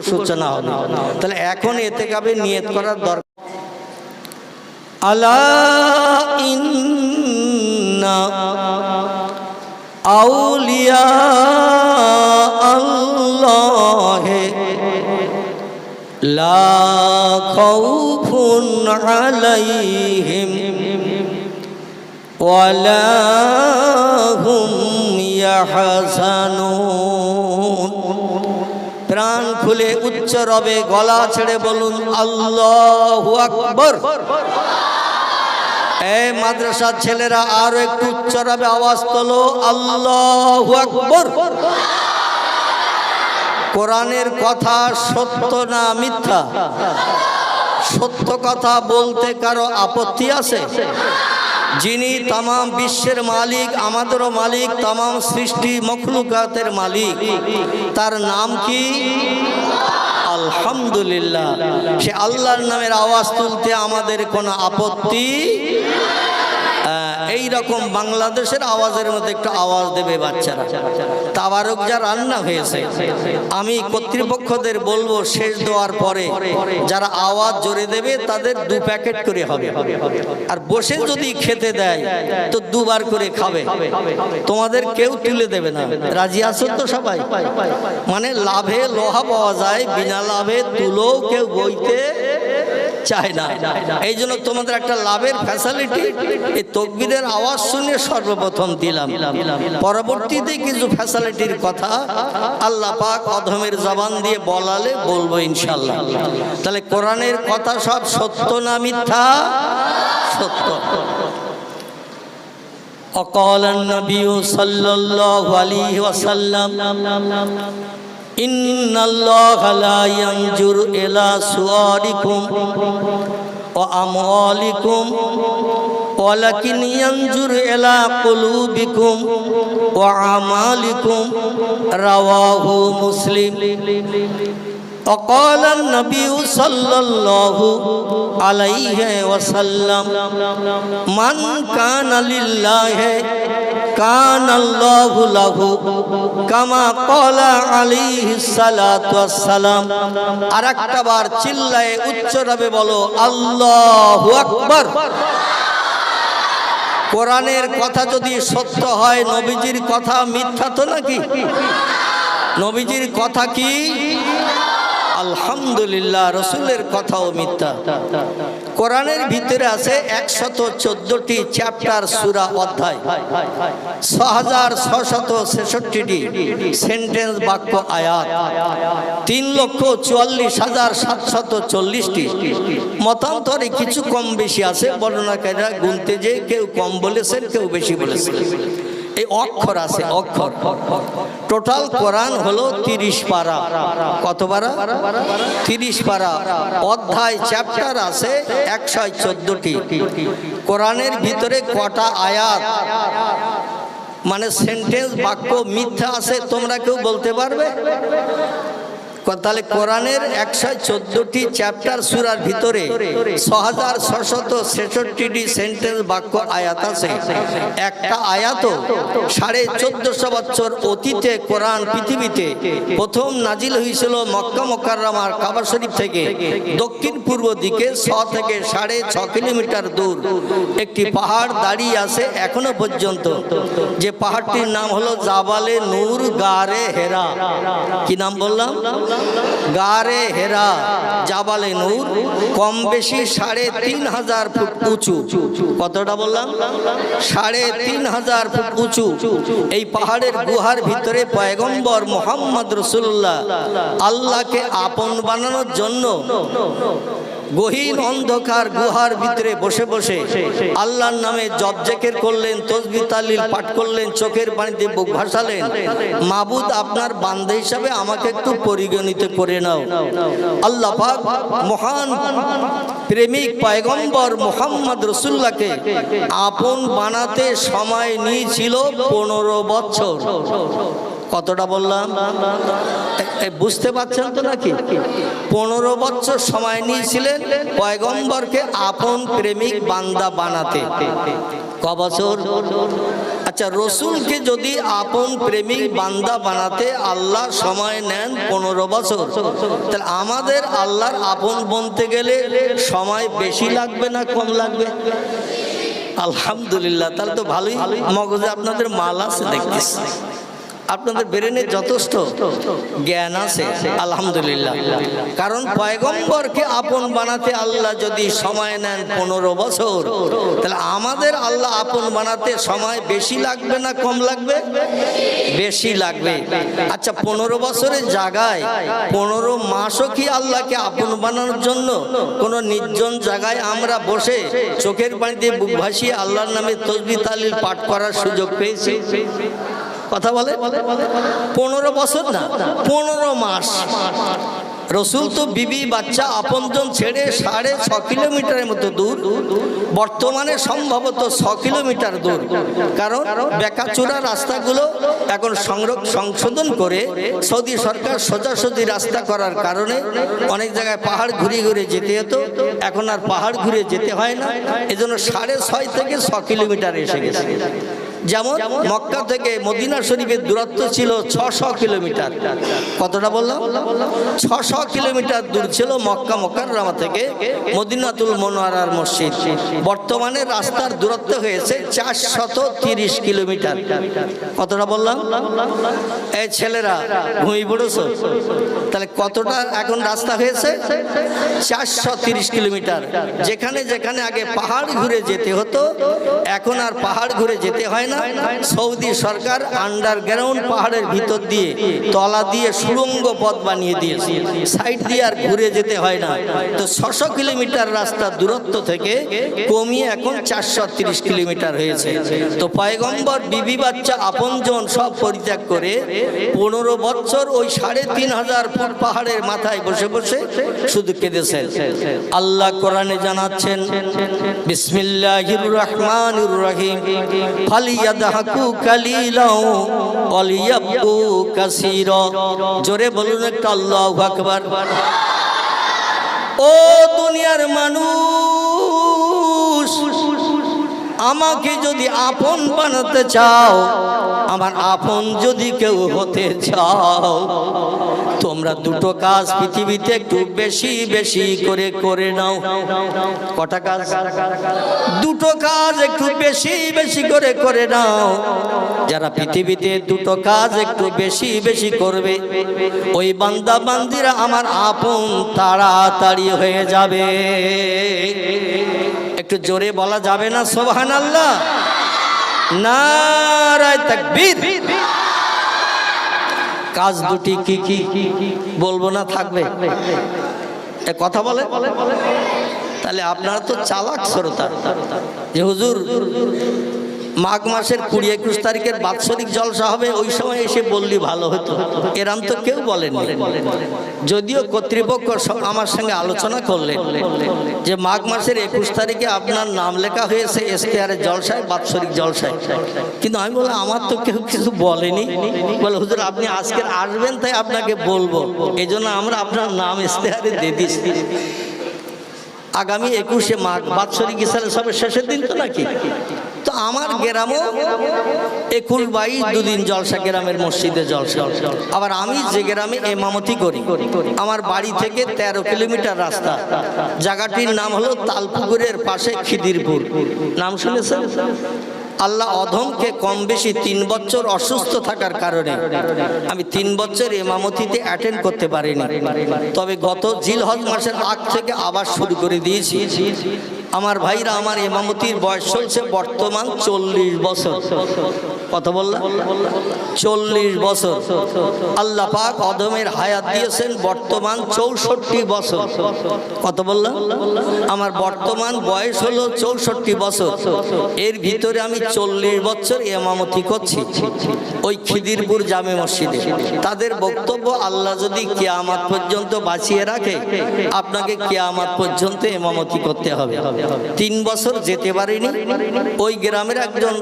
সূচনা হবে। তাহলে এখন ইতিকাফে নিয়ত করার দরকার। আলা ইন্না আউলিয়া আল্লাহে লা খাউফুন আলাইহিম ওয়ালা হুম ইয়াহজানুন। প্রাণ খুলে উচ্চ রবে গলা ছেড়ে বলুন আল্লাহু আকবার। এই মাদ্রাসার ছেলেরা আরো একটু উচ্চ রবে আওয়াজ তোলো আল্লাহু আকবার। কোরআনের কথা সত্য না মিথ্যা? সত্য কথা বলতে কারো আপত্তি আছে? যিনি তাম বিশ্বের মালিক, আমাদেরও মালিক, তাম সৃষ্টি মখলুকাতের মালিক, তার নাম কি? আলহামদুলিল্লাহ। সে আল্লাহর নামের আওয়াজ তুলতে আমাদের কোনো আপত্তি? এই রকম বাংলাদেশের আওয়াজের মধ্যে একটু আওয়াজ দেবে বাচ্চারা। তাবারক যা রান্না হয়েছে, আমি কর্তৃপক্ষদের বলবো শেষ দেওয়ার পরে যারা আওয়াজ জোরে দেবে তাদের 2 প্যাকেট করে হবে, আর বসে যদি খেতে দেয় তো 2 বার করে খাবে। তোমাদের কেউ তুলে দেবে না। রাজি আছো তো সবাই? মানে লাভে লোহা পাওয়া যায়, বিনা লাভে তুলো কেউ বইতে চায় না। এই জন্য তোমাদের একটা লাভের ফ্যাসিলিটি এই তাকবীরের আওয়াজ শুনে সর্বপ্রথম দিলাম। পরবর্তীতে কিছু ফ্যাসিলিটির কথা আল্লাহ পাক অধমের জবান দিয়ে বলালে বলবো ইনশাআল্লাহ। তাহলে কোরআনের কথা সব সত্য না মিথ্যা? সত্য। وقال النبي صلى الله عليه وسلم إن الله لا ينظر إلى صوركم وأموالكم ولكن ينظر إلى قلوبكم وأعمالكم رواه مسلم وقال النبي صلى الله عليه وسلم من كان لله كان الله له كما قال عليه الصلاة والسلام। আরেকটা বার চিল্লায়ে উচ্চ রবে বলো আল্লাহু আকবার। কোরআনের কথা যদি সত্য হয় নবীজির কথা মিথ্যা তো নাকি? নবীজির কথা কি? আলহামদুলিল্লাহ। রসুলের কথাও মিথ্যা। কোরআনের ভিতরে আছে 114টি চ্যাপ্টার, সূরা, অধ্যায়, 6666টি সেন্টেন্স, বাক্য, আয়াত, 3,44,740টি। মতান্তরে কিছু কম বেশি আছে, বর্ণনাকারীরা গুনতে যে কেউ কম বলেছেন কেউ বেশি বলেছেন। এই অক্ষর আছে, অক্ষর। টোটাল কোরআন হলো 30 পারা। কত পারা? 30 পারা। অধ্যায়, চ্যাপ্টার আছে 114টি। কোরআনের ভিতরে কটা আয়াত মানে সেন্টেন্স, বাক্য মিথ্যা আছে তোমরা কেউ বলতে পারবে? তাহলে কোরআনের 114টি চ্যাপ্টার, সূরার ভিতরে 6666টি সেন্টেন্স, বাক্য, আয়াত আছে। একটা আয়াতও 1450 বছর অতীতে কোরআন পৃথিবীতে প্রথম নাজিল হয়েছিল মক্কা মুকাররমার কাবা শরীফ থেকে দক্ষিণ পূর্ব দিকে 6 থেকে 6.5 কিলোমিটার দূর একটি পাহাড় দাঁড়িয়ে আছে এখনো পর্যন্ত। যে পাহাড়টির নাম হলো জাবালে নূর, গারে হেরা। কি নাম বললাম? গারে হেরা, জাবালে নূর। কম বেশি 3500 ফুট উঁচু। কতটা বললাম? 3500 ফুট উঁচু। এই পাহাড়ের গুহার ভিতরে পয়গম্বর মুহাম্মদ রাসূলুল্লাহ আল্লাহকে আপন বানানোর জন্য গহীন অন্ধকার গুহার ভিতরে বসে বসে আল্লাহর নামে জপ জিকির করলেন, তাসবিহ তাহলিল পাঠ করলেন, চোখের পানিতে বুক ভাসালেন, মাবুদ আপনার বান্দা হিসাবে আমাকে একটু পরিগণিত করে নাও। আল্লাহ পাক মহান প্রেমিক পয়গম্বর মুহাম্মদ রাসূলুল্লাহকে আপন বানাতে সময় নিয়েছিল 15 বছর। কতটা বললাম? বুঝতে পারছেন তো নাকি? 15 বছর সময় নিয়েছিলেন পয়গম্বরকে আপন প্রেমিক বান্দা বানাতে। ক বছর? আচ্ছা, রসুলকে যদি আপন প্রেমিক বান্দা বানাতে আল্লাহ সময় নেন 15 বছর, তাহলে আমাদের আল্লাহর আপন বনতে গেলে সময় বেশি লাগবে না কম লাগবে? আলহামদুলিল্লাহ, তাহলে তো ভালোই মগজে আপনাদের মাল আছে দেখতেছি, আপনাদের ব্রেনে যথেষ্ট জ্ঞান আছে আলহামদুলিল্লাহ। কারণ পয়গম্বরকে আপন বানাতে আল্লাহ যদি সময় নেন 15 বছর, তাহলে আমাদের আল্লাহ আপন বানাতে সময় বেশি লাগবে না কম লাগবে? বেশি লাগবে। আচ্ছা, 15 বছরের জায়গায় 15 মাসও কি আল্লাহকে আপন বানানোর জন্য কোনো নির্জন জায়গায় আমরা বসে চোখের পানিতে বুক ভাসিয়ে আল্লাহর নামে তাসবিহ তাহলিল পাঠ করার সুযোগ পেয়েছি? কথা বলে 15 বছর না, 15 মাস। রসুল তো বিবি বাচ্চা আপনজন ছেড়ে 6.5 কিলোমিটারের মতো দূর, বর্তমানে সম্ভবত 6 কিলোমিটার দূর। কারণ বেকাচুরা রাস্তাগুলো এখন সংশোধন করে সৌদি সরকার সোজাসুজি রাস্তা করার কারণে অনেক জায়গায় পাহাড় ঘুরে ঘুরে যেতে হতো, এখন আর পাহাড় ঘুরে যেতে হয় না। এজন্য 6.5 থেকে 6 কিলোমিটার এসে গেছে। যেমন মক্কা থেকে মদিনা শরীফের দূরত্ব ছিল 600 কিলোমিটার। কতটা বললাম? 600 কিলোমিটার দূর ছিল মক্কা মুকাররমা থেকে মদিনাতুল মুনাওয়ারার মসজিদ। বর্তমানে রাস্তার দূরত্ব হয়েছে 430 কিলোমিটার। কতটা বললাম? এই ছেলেরা ঘুমিয়ে পড়েছো? তাহলে কতটা এখন রাস্তা হয়েছে? 430 কিলোমিটার। যেখানে যেখানে আগে পাহাড় ঘুরে যেতে হতো, এখন আর পাহাড় ঘুরে যেতে হয় না। সৌদি সরকার আন্ডারগ্রাউন্ড পাহাড়ের ভিতর দিয়ে তলা দিয়ে সুড়ঙ্গ পথ বানিয়ে দিয়েছে, সাইড দিয়ে আর ঘুরে যেতে হয় না। তো 600 কিলোমিটার রাস্তা দূরত্ব থেকে কমিয়ে এখন 430 কিলোমিটার হয়েছে। তো পয়গম্বর বিবি বাচ্চা আপনজন সব পরিত্যাগ করে 15 বছর ওই 3500 ফুট পাহাড়ের মাথায় বসে বসে শুধু কেঁদেছেন। আল্লাহ কোরআনে জানাচ্ছেন, বিসমিল্লাহির রহমানির রহিম, ফালিয়াদহাকু কালিলাও ওয়ালিয়াবকু কাসীরা। জোরে বলুন একটা আল্লাহু আকবার। ও দুনিয়ার মানুষ, আমাকে যদি আপন বানাতে চাও, আমার আপন যদি কেউ হতে চাও, তোমরা দুটো কাজ পৃথিবীতে একটু বেশি বেশি করে করে নাও। কটা কাজ? দুটো কাজ একটু বেশি বেশি করে করে নাও। যারা পৃথিবীতে দুটো কাজ একটু বেশি বেশি করবে, ওই বান্দা বান্দিরা আমার আপন তাড়াতাড়ি হয়ে যাবে। একটু জোরে বলা যাবে না সুবহানাল্লাহ? নারায়ে তাকবীর। কাজ দুটি কি কি বলবো না, থাকবে কথা বলে? তাহলে আপনারা তো চালাক শ্রোতা। যে হুজুর মাঘ মাসের 20-21 তারিখের বাৎসরিক জলসা হবে, ওই সময় এসে বললি ভালো হতো। এরাম তো কেউ বলেনি। যদিও কর্তৃপক্ষ আমার সঙ্গে আলোচনা করলেন যে মাঘ মাসের 21 তারিখে আপনার নাম লেখা হয়েছে ইশতেহারের জলসায়, বাৎসরিক জলসায়। কিন্তু আমি বললাম আমার তো কেউ কিছু বলেনি। বলে হুজুর আপনি আজকে আসবেন তাই আপনাকে বলবো, এই জন্য আমরা আপনার নাম ইশতেহারে দিয়ে দিচ্ছি। আগামী 21শে মাঘ বাৎসরিক ইশতেহারের সবের শেষের দিন তো নাকি? তো আমার গ্রামও 21-22 দুদিন জলসা, গ্রামের মসজিদে জলসা। আবার আমি যে গ্রামে ইমামতি করি, আমার বাড়ি থেকে 13 কিলোমিটার রাস্তা। জায়গাটির নাম হলো তালপুকুরের পাশে খিদিরপুর। নাম শুনেছেন? আল্লাহ অধমকে কম বেশি 3 বছর অসুস্থ থাকার কারণে আমি 3 বছর ইমামতিতে অ্যাটেন্ড করতে পারিনি। তবে গত জিলহজ মাসের আগ থেকে আবার শুরু করে দিয়েছি। আমার ভাইরা, আমার ইমামতির বয়স চলছে বর্তমান 40 বছর। কত বললাম? 40 বছর। আল্লাহ পাক অধমের হায়াত দিয়েছেন বর্তমান 64 বছর। কত বললাম? আমার বর্তমান বয়স হলো 64 বছর। এর ভিতরে আমি 40 বছর ইমামতি করছি ওই খিদিরপুর জামে মসজিদে। তাদের বক্তব্য, আল্লাহ যদি কিয়ামত পর্যন্ত বাঁচিয়ে রাখে, আপনাকে কিয়ামত পর্যন্ত ইমামতি করতে হবে। 3 বছর যেতে পারিনি। ওই গ্রামের একজন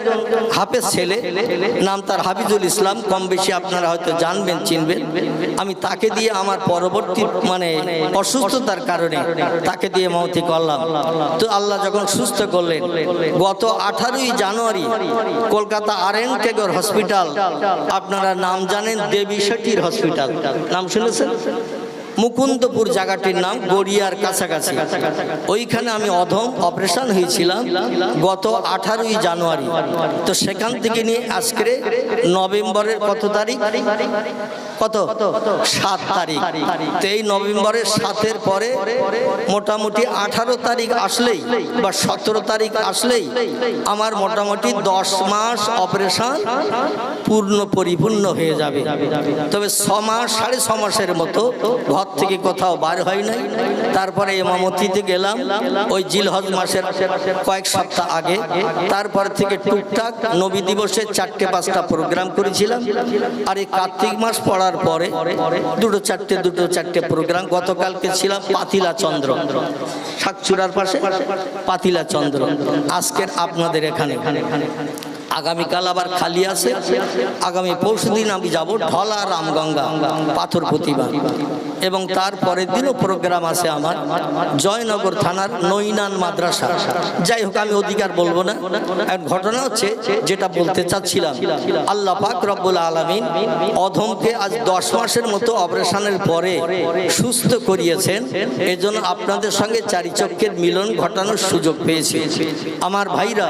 হাফেজ ছেলে, নাম তার হাফিজুল ইসলাম, কম বেশি আপনারা হয়তো জানবেন চিনবেন। আমি তাকে দিয়ে আমার পরবর্তী মানে অসুস্থতার কারণে তাকে দিয়ে মওতি করলাম। তো আল্লাহ যখন সুস্থ করলেন, গত 18ই জানুয়ারি কলকাতা RN টেগর হসপিটাল, আপনারা নাম জানেন দেবী শেঠির হসপিটাল, নাম শুনেছেন? মুকুন্দপুর জায়গাটির নাম, গড়িয়ার কাছাকাছি। ওইখানে আমি অধম অপারেশন হয়েছিলাম গত 18ই জানুয়ারি। তো সেখান থেকে নিয়ে আজকে নভেম্বরের কত তারিখ? কত? 7 তারিখ। তো এই নভেম্বরের 7-এর পরে মোটামুটি 18 তারিখ আসলেই বা 17 তারিখ আসলেই আমার মোটামুটি 10 মাস অপারেশন পরিপূর্ণ হয়ে যাবে। তবে 6 মাস 6.5 মাসের মতো ঘর থেকে কোথাও বার হয় নাই। তারপরে ইমামতিতে গেলাম ওই জিলহজ মাসের কয়েক সপ্তাহ আগে। তারপর থেকে টুকটাক নবী দিবসে 4-5টা প্রোগ্রাম করেছিলাম। আর এই কার্তিক মাস পড়ার পরে 2-4টে প্রোগ্রাম। গতকালকে ছিলাম পাতিলা চন্দ্র, শাকচুরার পাশে পাতিলা চন্দ্র। আজকের আপনাদের এখানে। আগামীকাল আবার খালি আছে। আগামী পরশুদিন আমি যাব ঢলা রামগঙ্গা পাথর প্রতিমা, এবং তার পরের দিনও প্রোগ্রাম আছে আমার জয়নগর থানার নৈনান মাদ্রাসা। যাই হোক, আমি অধিকার বলবো না। ঘটনা হচ্ছে যেটা বলতে চাচ্ছিলাম, আল্লাহ পাক রব্বুল আলামিন অধমকে আজ 10 মাসের মতো অপারেশনের পরে সুস্থ করিয়েছেন। এজন্য আপনাদের সঙ্গে চারিচক্যের মিলন ঘটানোর সুযোগ পেয়েছি। আমার ভাইরা,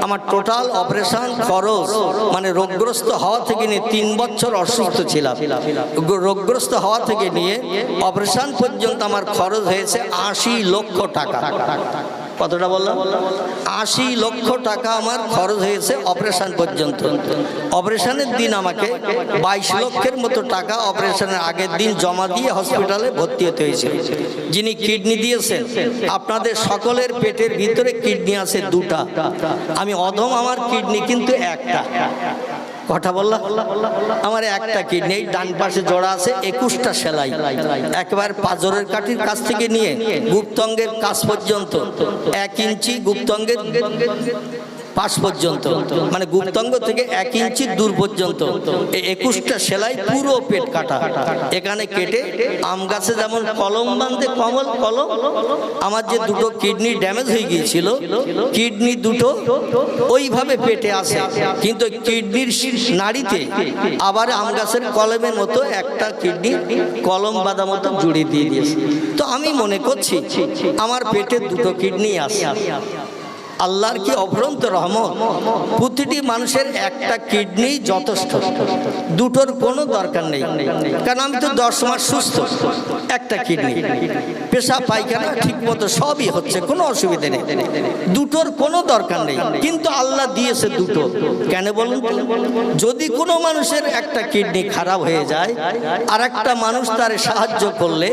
আমার টোটাল অপারেশন খরচ মানে রোগগ্রস্ত হওয়া থেকে নিয়ে 3 বছর অসুস্থ ছিলাম। রোগগ্রস্ত হওয়া থেকে নিয়ে অপারেশন পর্যন্ত আমার খরচ হয়েছে 80 লক্ষ টাকা। কতটা বললাম? 80 লক্ষ টাকা আমার খরচ হয়েছে অপারেশন পর্যন্ত। অপারেশনের দিন আমাকে 22 লক্ষের মতো টাকা অপারেশনের আগের দিন জমা দিয়ে হসপিটালে ভর্তি হতে হয়েছে। যিনি কিডনি দিয়েছেন, আপনাদের সকলের পেটের ভিতরে কিডনি আছে 2টা। আমি অধম, আমার কিডনি কিন্তু একটা। কথা বললাম? আমার একটা কিডনি ডান পাশে জোড়া আছে, 21টা সেলাই, একবার পাঁজরের কাঠির কাছ থেকে নিয়ে গুপ্তঙ্গের কাছ পর্যন্ত 1 ইঞ্চি গুপ্তঙ্গের পাশ পর্যন্ত, মানে গুপ্তঙ্গ থেকে 1 ইঞ্চি দূর পর্যন্ত 21টা সেলাই, পুরো পেট কাটা। এখানে কেটে আম গাছে যেমন কলম বাঁধে, কলম, আমার যে 2টো কিডনি ড্যামেজ হয়ে গিয়েছিল, কিডনি 2টো ওইভাবে পেটে আসে, কিন্তু কিডনির নাড়িতে আবার আম গাছের কলমের মতো একটা কিডনি কলম বাঁধা মতো জুড়ে দিয়ে দিয়েছে। তো আমি মনে করছি আমার পেটে 2টো কিডনি আছে। আল্লাহর কি অফুরন্ত রহমত। প্রতিটি মানুষের একটা কিডনি যথেষ্ট, 2টোর কোনো দরকার নেই। কারণ আমি তো 10 মাস সুস্থ, একটা কিডনি, পেশাব পায়খানা ঠিক মতো সবই হচ্ছে, কোনো অসুবিধা নেই, 2টোর কোনো দরকার নেই। কিন্তু আল্লাহ দিয়েছে 2টো। কেন বলুন তো? যদি কোনো মানুষের একটা কিডনি খারাপ হয়ে যায়, আর একটা মানুষ তার সাহায্য করলে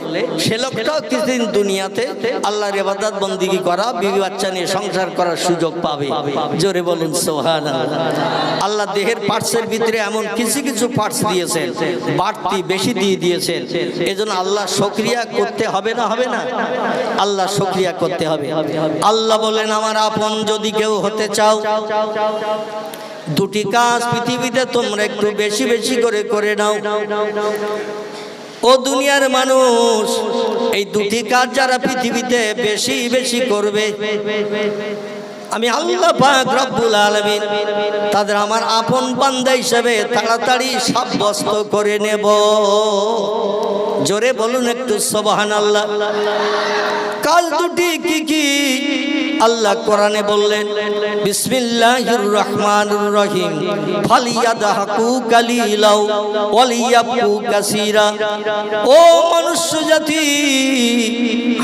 সে লোকটাও কিছুদিন দুনিয়াতে আল্লাহর ইবাদত বন্দেগী করা, বিবি বাচ্চা নিয়ে সংসার করা সুযোগ পাবে। জোরে বলুন সুবহানাল্লাহ। আল্লাহ দেহের পার্টসের ভিতরে এমন কিছু কিছু পার্টস দিয়েছেন, বাড়তি বেশি দিয়ে দিয়েছেন। এজন্য আল্লাহ শুকরিয়া করতে হবে না? হবে না? আল্লাহ শুকরিয়া করতে হবে। আল্লাহ বলেন, আমার আপন যদি কেউ হতে চাও, 2টি কাজ পৃথিবীতে তোমরা একটু বেশি বেশি করে নাও। ও দুনিয়ার মানুষ, এই 2টি কাজ যারা পৃথিবীতে বেশি বেশি করবে, আমি আল্লাহ পাক রব্বুল আলামিন তাদের আমার আপন বান্দা হিসেবে তাড়াতাড়ি সাব্যস্ত করে নেব। জোরে বলুন একটু সুবহানাল্লাহ। কাজ 2টি কি কি? আল্লাহ কোরআনে বললেন, বিসমিল্লাহির রহমানির রহিম, ফালিয়াদহাকু কালিলাও ওয়ালিয়াবকু কাসীরা। ও মনুষ্য জাতি,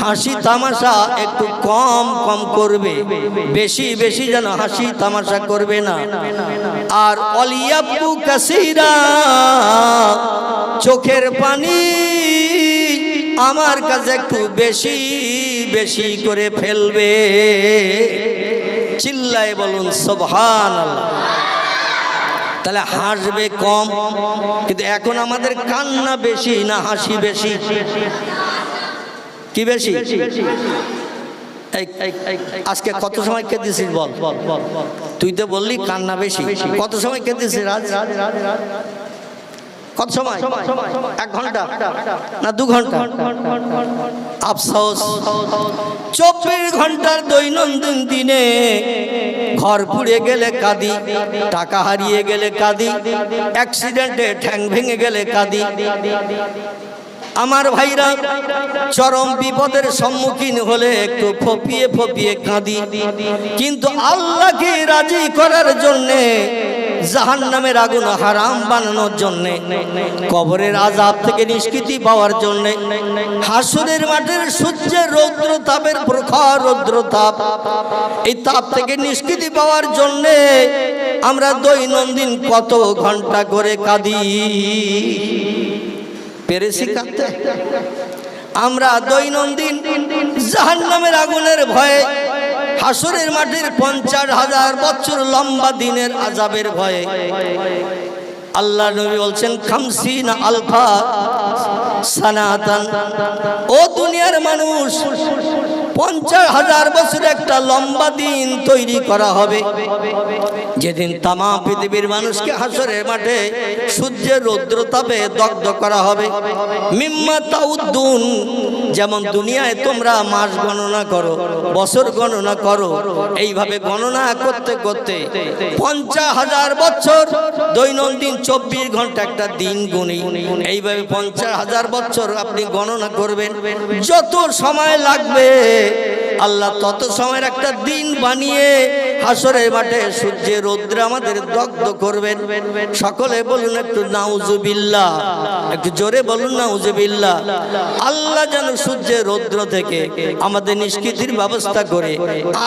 হাসি তামাশা একটু কম কম করবে, বেশি বেশি যেন হাসি তামাশা করবে না। আর ওয়ালিয়াবকু কাসীরা, চোখের পানি আমার কাছে একটু বেশি বেশি করে ফেলবে। চিল্লায় বলুন সুবহানাল্লাহ। তাহলে হাসবে কম, কিন্তু এখন আমাদের কান্না বেশি না হাসি বেশি? কি বেশি? আজকে কত সময় কেঁদেছিস বল? তুই তো বললি কান্না বেশি। কত সময় কেঁদেছিস রাজ? কত সময়? 1 ঘন্টা না 2 ঘন্টা? আফসোস, 24 ঘন্টার দৈনন্দিন দিনে ঘর পুড়ে গেলে কাঁদি, টাকা হারিয়ে গেলে কাঁদি, অ্যাক্সিডেন্টে ঠ্যাং ভেঙে গেলে কাঁদি। আমার ভাইরা, চরম বিপদের সম্মুখীন হলে একটু ফপিয়ে ফপিয়ে কাঁদি। কিন্তু আল্লাহকে রাজি করার জন্যে, জাহান্নামের আগুন হারাম বানানোর জন্যে, কবরের আযাব থেকে নিষ্কৃতি পাওয়ার জন্যে, হাসরের মাঠের সূর্যের রৌদ্র তাপের প্রখর রৌদ্র তাপ, এই তাপ থেকে নিষ্কৃতি পাওয়ার জন্যে আমরা দৈনন্দিন কত ঘন্টা করে কাঁদি। পেরেছি কাঁদতে? আমরা দৈনন্দিন জাহান্নামের আগুনের ভয়ে, হাসরের মাঠের 50,000 বছর লম্বা দিনের আযাবের ভয়ে, আল্লাহ নবী বলছেন 50 আলফা সানাতান, ও দুনিয়ার মানুষ, 50,000 বছর একটা লম্বা দিন তৈরি করা হবে, যেদিন তামাম পৃথিবীর মানুষকে হাসরের মাঠে সূর্যের রৌদ্রতাপে দগ্ধ করা হবে। মিম্মা তাউদ্দুন, যেমন দুনিয়ায় তোমরা মাস গণনা করো, বছর গণনা করো, এইভাবে গণনা করতে করতে 50,000 বছর দৈনন্দিন 24 ঘন্টা একটা দিন গুনি, এইভাবে 50,000 বছর আপনি গণনা করবেন। যত সময় লাগবে আল্লাহ তত সময়ের একটা দিন বানিয়ে হাসরের মাঠে সূর্যের রৌদ্রে আমাদের দগ্ধ করবেন। সকলে বলুন একটু নাউজুবিল্লাহ, একটু জোরে বলুন নাউজুবিল্লাহ। আল্লাহ যেন সূর্যের রৌদ্র থেকে আমাদের নিষ্কৃতির ব্যবস্থা করে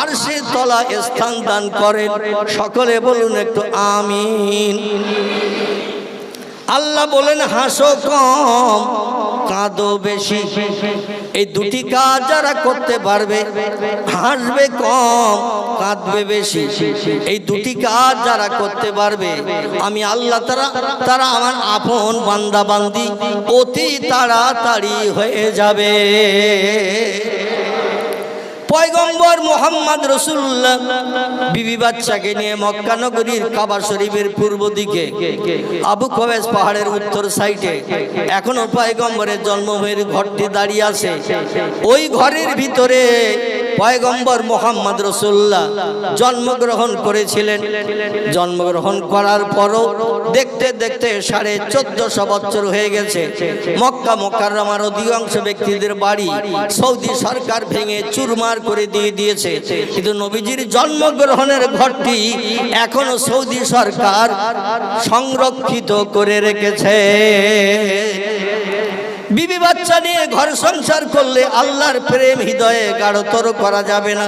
আর সে তলা স্থান দান করেন। সকলে বলুন একটু আমিন। আল্লাহ বলেন হাসো কম কাঁদো বেশি। এই দুটি কাজ যারা করতে পারবে, হাসবে কম কাঁদবে বেশি, এই দুটি কাজ যারা করতে পারবে, আমি আল্লাহ তারা আমার আপন বান্দা বান্দি অতি তাড়াতাড়ি হয়ে যাবে। পয়গম্বর মুহাম্মদ রাসূলুল্লাহ বিবি বাচ্চাকে নিয়ে মক্কা নগরীর কাবা শরীফের পূর্ব দিকে আবু কুবাইস পাহাড়ের উত্তর সাইডে এখনো পয়গম্বরের জন্মভূমির ঘরটি দাঁড়িয়ে আছে। ওই ঘরের ভিতরে পয়গম্বর মুহাম্মদ রাসূলুল্লাহ জন্মগ্রহণ করেছিলেন। জন্মগ্রহণ করার পরও দেখতে দেখতে 1450 বছর হয়ে গেছে। মক্কা মুকাররমার অধিকাংশ ব্যক্তিদের বাড়ি সৌদি সরকার ভেঙে চুরমার করে দিয়েছে, কিন্তু নবীজির জন্মগ্রহণের ঘরটি এখনো সৌদি সরকার সংরক্ষিত করে রেখেছে। বিবি বাচ্চা নিয়ে ঘর সংসার করলে আল্লাহর প্রেম হৃদয়ে গাঢ়তর করা যাবে না।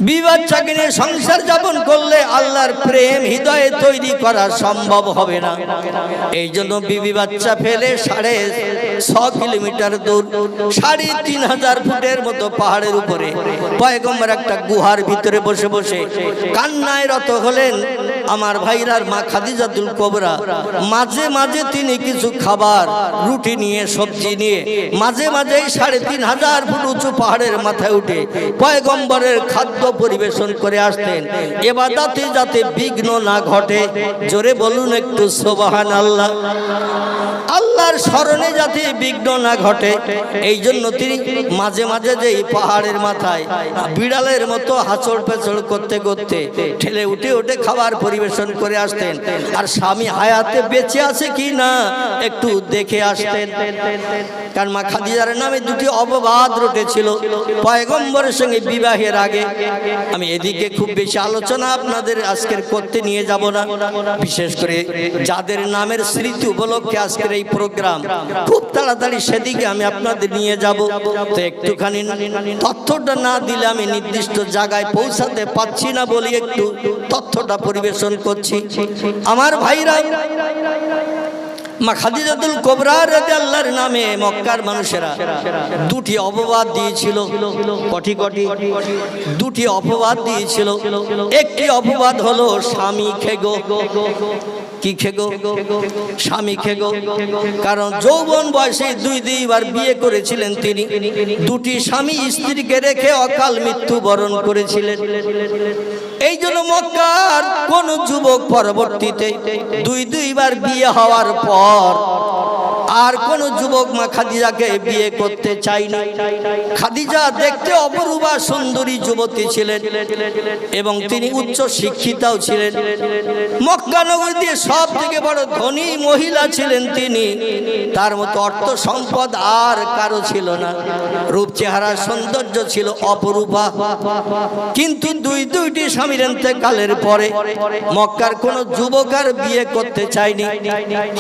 বিবি বাচ্চাকে নিয়ে সংসার যাপন করলে আল্লাহর প্রেম হৃদয়ে তৈরি করা সম্ভব হবে না। এই জন্য বিবি বাচ্চা ফেলে 6.5 কিলোমিটার দূর 3,500 ফুটের মতো পাহাড়ের উপরে পয়গম্বর একটা গুহার ভিতরে বসে বসে কান্নায় রত হলেন। আমার ভাইরার মা খাদিজাতুল কুবরা মাঝে মাঝে তিনি কিছু খাবার, রুটি নিয়ে, সবজি নিয়ে মাঝে মাঝে 3,500 ফুট উঁচু পাহাড়ের মাথায় উঠে পয়গম্বরের খাদ্য পরিবেশন করে আসতেন, ইবাদতে যাতে বিঘ্ন না ঘটে। জোরে বলুন একটু সুবহানাল্লাহ। আল্লাহর স্মরণে যাতে বিঘ্ন না ঘটে, এই জন্য তিনি মাঝে মাঝে যে পাহাড়ের মাথায় বিড়ালের মতো হাঁচড় পেছড় করতে করতে ঠেলে উঠে উঠে খাবার পরিবেশন করে আসতেন। আর স্বামী হায়াতে বেঁচে আছে কি না একটু দেখে আসতেন। কারণ মা খাদিজার নামে 2টি অপবাদ রটেছিল পয়গম্বরের সঙ্গে বিবাহের আগে। আমি এদিকে খুব বেশি আলোচনা আপনাদের আজকের করতে নিয়ে যাব না, বিশেষ করে যাদের নামের স্মৃতি উপলক্ষে আজকের এই প্রোগ্রাম, খুব তাড়াতাড়ি সেদিকে আমি আপনাদের নিয়ে যাব। তো একটুখানি তথ্যটা না দিলে আমি নির্দিষ্ট জায়গায় পৌঁছাতে পারছি না বলি একটু তথ্যটা পরিবেশন করছি। আমার ভাইরা, মা খাদিজাতুল কুবরা রাদিয়াল্লাহর নামে মক্কার মানুষেরা 2টি অপবাদ দিয়েছিল। কটি 2টি অপবাদ দিয়েছিল। একটি অপবাদ হলো স্বামী খেগো। কি খেগো? স্বামী খেগো। কারণ যৌবন বয়সে দুইবার বিয়ে করেছিলেন তিনি, দুটি স্বামী স্ত্রীকে রেখে অকাল মৃত্যুবরণ করেছিলেন। এই জন্য মক্কার কোন যুবক পরবর্তীতে দুইবার বিয়ে হওয়ার পর আর কোন যুবক মা খাদিজাকে বিয়ে করতে চায়নি। খাদিজা দেখতে অপরূপা সুন্দরী যুবতী ছিলেন এবং তিনি উচ্চ শিক্ষিতাও ছিলেন। মক্কা নগরীতে সব থেকে বড় ধনী মহিলা ছিলেন তিনি। তার মতো অর্থ সম্পদ আর কারো ছিল না। রূপ চেহারা সৌন্দর্য ছিল অপরূপা। কিন্তু দুইটি স্বামীর ইন্তেকালের পরে মক্কার কোন যুবক আর বিয়ে করতে চায়নি।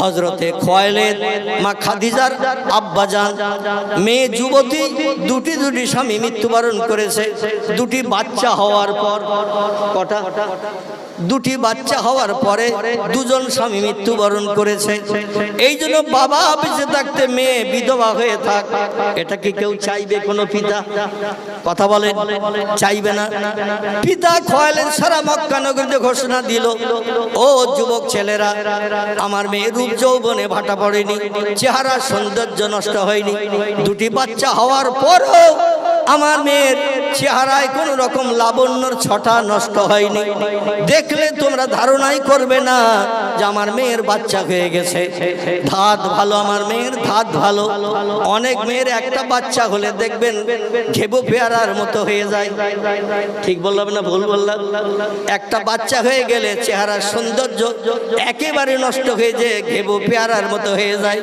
হযরতে খুয়াইলিদ মা খাদিজার আব্বাজান মেয়ে যুবতী দুটি স্বামী মৃত্যুবরণ করেছে। দুটি বাচ্চা হওয়ার পর কটা? দুটি বাচ্চা হওয়ার পরে দুজন স্বামী মৃত্যুবরণ করেছে। এই জন্য বাবা বেঁচে থাকতে মেয়ে বিধবা হয়ে থাক, এটা কি কেউ চাইবে? কোনো পিতা কথা বলে চাইবে না। পিতা খুয়াইলিদ সারা মক্কা নগরীতে ঘোষণা দিল, ও যুবক ছেলেরা, আমার মেয়ে রূপ যৌবনে ভাটা পড়েনি, চেহারা সৌন্দর্য নষ্ট হয়নি। দুটি বাচ্চা হওয়ার পরও আমার মেয়ের চেহারায় কোন রকম লাবণ্যর ছটা নষ্ট হয়নি। দেখলে তোমরা ধারণাই করবে না যে আমার মেয়ের বাচ্চা হয়ে গেছে। ধাত ভালো, আমার মেয়ের ধাত ভালো। অনেক মেয়ের একটা বাচ্চা হলে দেখবেন ঘেবো পেয়ারার মতো হয়ে যায়। ঠিক বললাম না ভুল বললাম? একটা বাচ্চা হয়ে গেলে চেহারার সৌন্দর্য একেবারে নষ্ট হয়ে যায়, ঘেবো পেয়ারার মতো হয়ে যায়,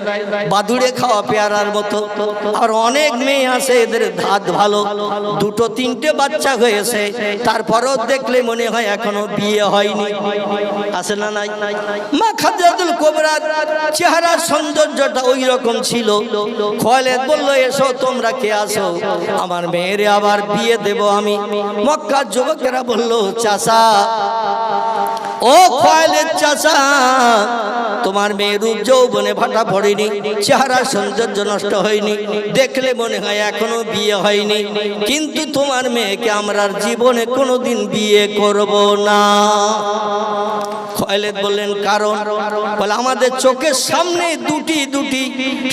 বাদুড়ে খাওয়া পেয়ারার মতো। আর অনেক মেয়ে আছে এদের ধাত ভালো, দুটো তিনটে বাচ্চা হয়েছে, তারপরও দেখলে মনে হয় এখনো বিয়ে হয়নি। আছে না নাই? মা খাদিজাতুল কুবরার চেহারার সৌন্দর্যটা ওই রকম ছিল। খুয়াইলিদ বলল, এসো তোমরা কে আসো, আমার মেয়েরে আবার বিয়ে দেব আমি। মক্কার যুবকেরা বলল, চাচা, ও খুয়াইলিদ চাচা, তোমার মেয়ে রূপ যৌবনে ভাটা পড়েনি, চেহারা সৌন্দর্য নষ্ট হয়নি, দেখলে মনে হয় এখনো বিয়ে হয়নি, কিন্তু তোমার মেয়েকে আমরা জীবনে কোনোদিন বিয়ে করব না। খুয়াইলিদ বললেন, কারণ? বলে, আমাদের চোখের সামনে দুটি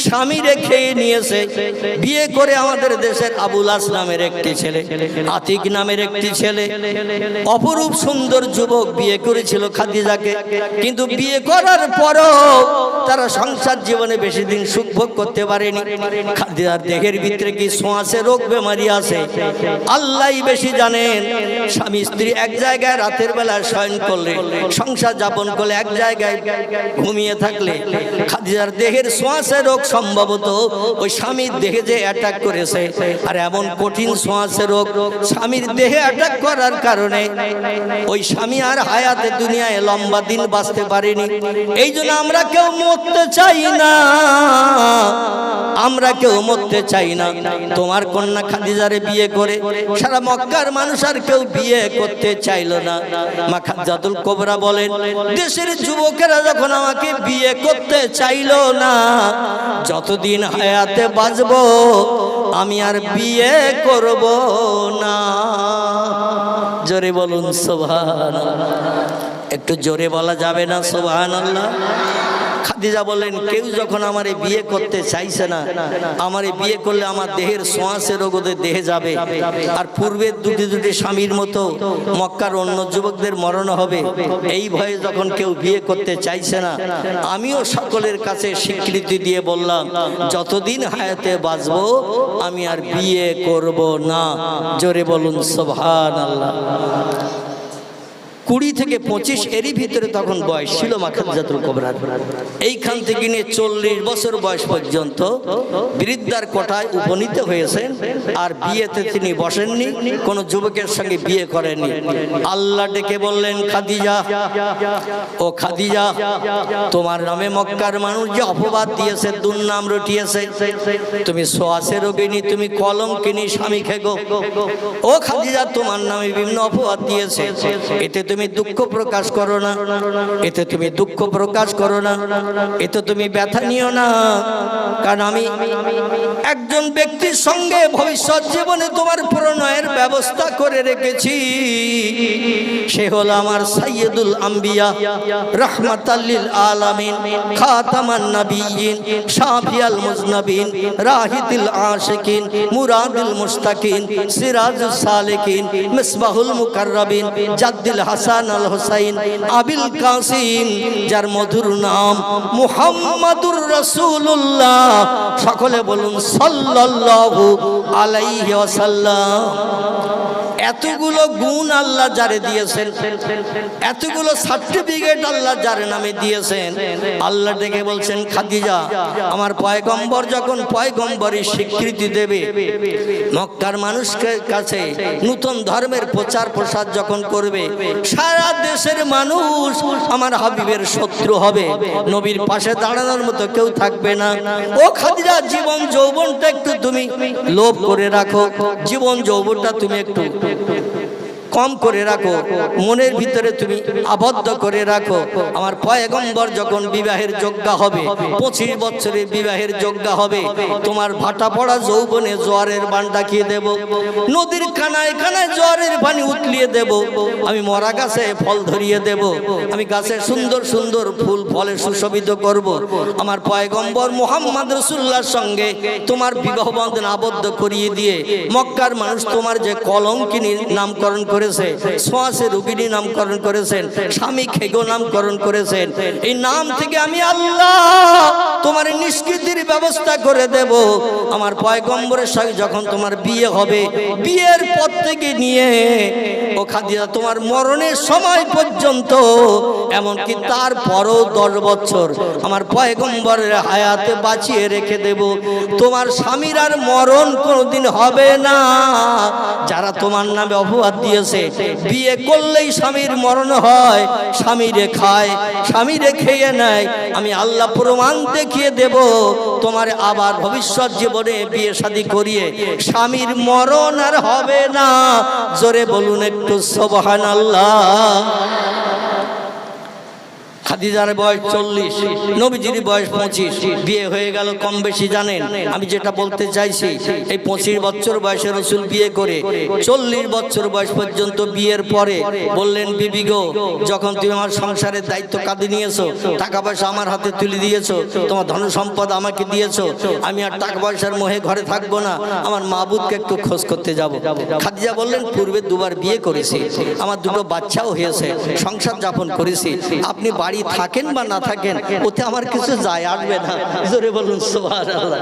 স্বামী রেখে নিয়েছে। বিয়ে করে আমাদের দেশের আবুল আস নামের একটি ছেলে, আতিক নামের একটি ছেলে, অপরূপ সুন্দর যুবক বিয়ে করেছিল খাদিজাকে। কিন্তু বিয়ে করার পরও তারা সংসার জীবনে বেশি দিন সুখ ভোগ করতে পারেনি। খাদিজার দেহের ভিতরে কি ছোঁয়াচে রোগ বেমারি আছে আল্লাহই বেশি জানেন। স্বামী স্ত্রী এক জায়গায় রাতের বেলা শয়ন করলে, সংসার যাপন করলে, এক জায়গায় ঘুমিয়ে থাকলে খাদিজার দেহের ছোঁয়াচে রোগ সম্ভবত ওই স্বামীর দেহে যে অ্যাটাক করেছে। আর এমন কঠিন ছোঁয়াচে রোগ স্বামীর দেহে অ্যাটাক করার কারণে ওই স্বামী আর হায়াতে দুনিয়ায় লম্বা দিন বাঁচতে পারেনি। এই জন্য আমরা কেউ মরতে চাই না, আমরা কেউ মরতে চাই না। তোমার কন্যা খাদিজারে বিয়ে করে সারা মক্কার মানুষ আর কেউ বিয়ে করতে চাইল না। মা খাদিজাতুল কুবরা বলেন, দেশের যুবকেরা যখন আমাকে বিয়ে করতে চাইল না, যতদিন হায়াতে বাঁচব আমি আর বিয়ে করব না। জোরে বলুন সুবহানাল্লাহ। একটু জোরে বলা যাবে না সুবহানাল্লাহ? খাদিজা বললেন, কেউ যখন আমারে বিয়ে করতে চাইছে না, আমারে বিয়ে করলে আমার দেহের ছোঁয়াচে রোগ ওদের দেহে যাবে। আর পূর্বের দুটি স্বামীর মতো মক্কার অন্য যুবকদের মরণ হবে, এই ভয়ে যখন কেউ বিয়ে করতে চাইছে না, আমিও সকলের কাছে স্বীকৃতি দিয়ে বললাম, যতদিন হায়াতে বাঁচবো আমি আর বিয়ে করব না। জোরে বলুন সুবহানাল্লাহ। 20 থেকে 25 এরই ভিতরে তখন বয়স ছিল মা খাদিজাতুল কুবরার। এইখান থেকে নিয়ে 40 বছর বয়স পর্যন্ত বৃদ্ধার কোঠায় উপনীত হয়েছেন। আর বিয়েতে তিনি বসেননি, কোনো যুবকের সঙ্গে বিয়ে করেননি। আল্লাহ ডেকে বললেন, খাদিজা, ও খাদিজা, তোমার নামে মক্কার মানুষ যে অপবাদ দিয়েছে, দুর্নাম রটিয়েছে, তুমি ছোঁয়াচে রোগিনী, তুমি কলঙ্কিনী, স্বামী খেগো। ও খাদিজা, তোমার নামে বিভিন্ন অপবাদ দিয়েছে, এতে তুমি তুমি দুঃখ প্রকাশ করো না, এতে তুমি দুঃখ প্রকাশ করো না, এতে তুমি ব্যথা নিও না। কারণ আমি একজন ব্যক্তির সঙ্গে ভবিষ্যৎ জীবনে তোমার প্রণয়ের ব্যবস্থা করে রেখেছি। সে হলো আমার সাইয়্যিদুল আম্বিয়া, রাহমাতাল লিল আলামিন, খাতামান নবিয়্যিন, শাফিয়াল মুজনবিন, রাহিতুল আশিকিন, মুরাদুল মুশতাকিন, সিরাজুস সালিকিন, মিসবাহুল মুকাররাবিন, জাদ্দুল হাসান আল হুসাইন, আবিল কাসিম, যার মধুর নাম মুহাম্মাদুর রাসূলুল্লাহ। সকলে বলুন সাল্লাল্লাহু আলাইহি ওয়াসাল্লাম। এতগুলো গুণ আল্লাহ যারে দিয়েছেন, এতগুলো সার্টিফিকেট আল্লাহ যার নামে দিয়েছেন, আল্লাহ ডেকে বলছেন খাদিজা আমার পয়গম্বর যখন পয়গম্বরের স্বীকৃতি দেবে, মক্কার মানুষের কাছে নতুন ধর্মের প্রচার প্রসার যখন করবে, সারা দেশের মানুষ আমার হাবিবের শত্রু হবে, নবীর পাশে দাঁড়ানোর মতো কেউ থাকবে না। ও খাদিজা, জীবন যৌবনটা একটু তুমি লোভ করে রাখো, জীবন যৌবনটা তুমি একটু কম করে রাখো, মনের ভিতরে তুমি আবদ্ধ করে রাখো। আমার পয়গম্বর যখন বিবাহের যোগ্য হবে, 25 বছরের বিবাহের যোগ্য হবে, তোমার ভাটা পড়া যৌবনে জোয়ারের বান ডাকিয়ে দেব, নদীর কানায় কানায় জোয়ারের পানি উতলিয়ে দেব, আমি মরা গাছে ফল ধরিয়ে দেব, আমি গাছে সুন্দর সুন্দর ফুল ফলে সুশোভিত করব। আমার পয়গম্বর মুহাম্মদ রাসূলুল্লাহর সঙ্গে তোমার বিবাহ বন্ধন আবদ্ধ করিয়ে দিয়ে মক্কার মানুষ তোমার যে কলঙ্কিনী নামকরণ করেছে, সোয়াসে রোগিনী নামকরণ করেছেন, স্বামী খেগো নামকরণ করেছেন, এই নাম থেকে আমি আল্লাহ তোমার নিষ্কৃতির ব্যবস্থা করে দেব। আমার পয়গম্বরের সঙ্গে যখন তোমার বিয়ে হবে, বিয়ের পর থেকে নিয়ে ও খাদিজা তোমার মরণের সময় পর্যন্ত, এমনকি তারপরও 10 বছর আমার পয়গম্বরের হায়াতে বাঁচিয়ে রেখে দেব। তোমার স্বামীর আর মরণ কোনোদিন হবে না। যারা তোমার নামে অপবাদ দিয়েছে, বিয়ে করলেই স্বামীর মরণ হয়, স্বামীরে খায়, স্বামীরে খেয়ে নেয়, আমি আল্লাহ প্রমাণ দেখিয়ে দেব, তোমার আবার ভবিষ্যৎ জীবনে বিয়ে শাদী করিয়ে স্বামীর মরণ আর হবে না। জোরে বলুন একটু সুবহানাল্লাহ। খাদিজার বয়স 40, নবীজির বয়স 25, বিয়ে হয়ে গেল কম বেশি জানেন। আমি যেটা বলতে চাইছি, এই 25 বছর বয়সে রাসূল বিয়ে করে 40 বছর বয়স পর্যন্ত বিয়ের পরে বললেন, বিবি গো, যখন তুমি আমার সংসারের দায়িত্ব কাঁধে নিয়েছো, টাকা পয়সা আমার হাতে তুলে দিয়েছো, তোমার ধন সম্পদ আমাকে দিয়েছো, আমি আর টাকা পয়সার মোহে ঘরে থাকবো না, আমার মাবুদকে একটু খোঁজ করতে যাব। খাদিজা বললেন, পূর্বে 2 বার বিয়ে করেছি, আমার 2টো বাচ্চাও হয়েছে, সংসার যাপন করেছি, আপনি বাড়ি থাকেন বা না থাকেন ওতে আমার কিছু যায় আসবে না। জোরে বলুন সুবহানাল্লাহ।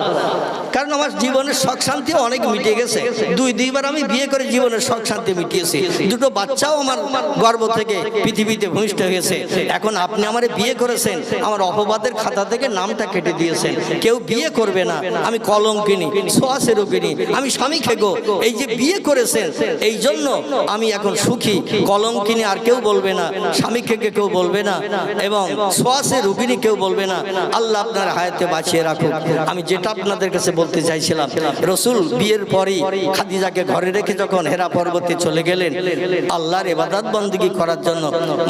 কারণ আমার জীবনের শখ শান্তি অনেক মিটে গেছে, 2বার আমি বিয়ে করে জীবনের শখ শান্তি মিটিয়েছি, 2টো বাচ্চাও আমার গর্ভ থেকে পৃথিবীতে ভূমিষ্ঠ হয়েছে। এখন আপনি আমারে বিয়ে করেছেন, আমার অপবাদের খাতা থেকে নামটা কেটে দিয়েছেন, কেউ বিয়ে করবে না, আমি কলঙ্কিনী, সোয়াসে রোগিনী, আমি স্বামী খেগো, এই যে বিয়ে করেছেন এই জন্য আমি এখন সুখী, কলঙ্কিনী আর কেউ বলবে না, স্বামী খেগে কেউ বলবে না, এবং সোয়াসে রোগিনী কেউ বলবে না। আল্লাহ আপনার হায়াতে বাঁচিয়ে রাখুক। আমি যেটা আপনাদের কাছে বলতে চাইছিলাম, রাসূল বিয়ের পরই খাদিজাকে ঘরে রেখে যখন হেরা পর্বতে চলে গেলেন আল্লাহর ইবাদত বندگی করার জন্য,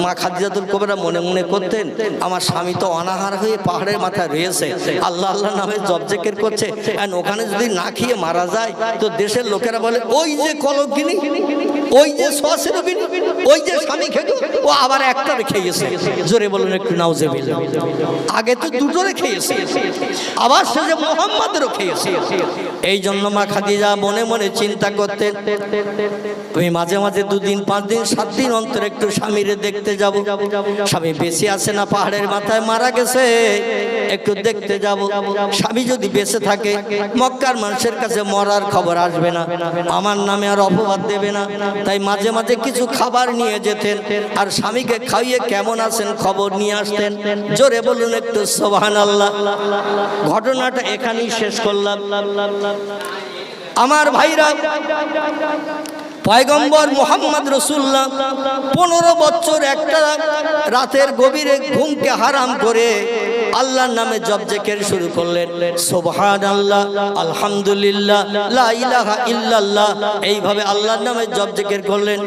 মা খাদিজাতুল কুবরা মনে মনে করতেন, আমার স্বামী তো অনাহার হয়ে পাহাড়ের মাথায় রয়েছে, আল্লাহ আল্লাহ নামে জপ জিকির করছে, আর ওখানে যদি না খেয়ে মারা যায় তো দেশের লোকেরা বলে, ওই যে কলঙ্কিনী, ওই যে সোয়াসে রোগিনী, ওই যে স্বামী খেগো, ও আবার একটা রেখে গেছে। জোরে বলুন একটু নাউজুবিল্লাহ। আগে তো 2টো রেখে গেছে, আবার সে যে মুহাম্মদ রেখে গেছে। এই জন্য মা খাদিজা মনে মনে চিন্তা করতেন, আমি মাঝে মাঝে 2 দিন 5 দিন 7 দিন অন্তর একটু স্বামীরে দেখতে যাব, স্বামী বেঁচে আছে না পাহাড়ের মাথায় মারা গেছে একটু দেখতে যাব। স্বামী যদি বেঁচে থাকে মক্কার মানুষের কাছে মরার খবর আসবে না, আমার নামে আর অপবাদ দেবে না। তাই মাঝে মাঝে কিছু খাবার নিয়ে যেতেন, আর স্বামীকে খাইয়ে কেমন আছেন খবর নিয়ে আসতেন। জোরে বলুন একটু সুবহানাল্লাহ। ঘটনাটা এখানেই শেষ করলাম। আমার ভাইরা, পয়গম্বর মুহাম্মদ রাসূলুল্লাহ 15 বছর একটা রাতের গভীরে ঘুমকে হারাম করে আল্লাহর নামে জপ জিকির শুরু করলেন। সুবহানাল্লাহ, আলহামদুলিল্লাহ, লা ইলাহা ইল্লাল্লাহ, এইভাবে আল্লাহর নামে জপ জিকির করলেন।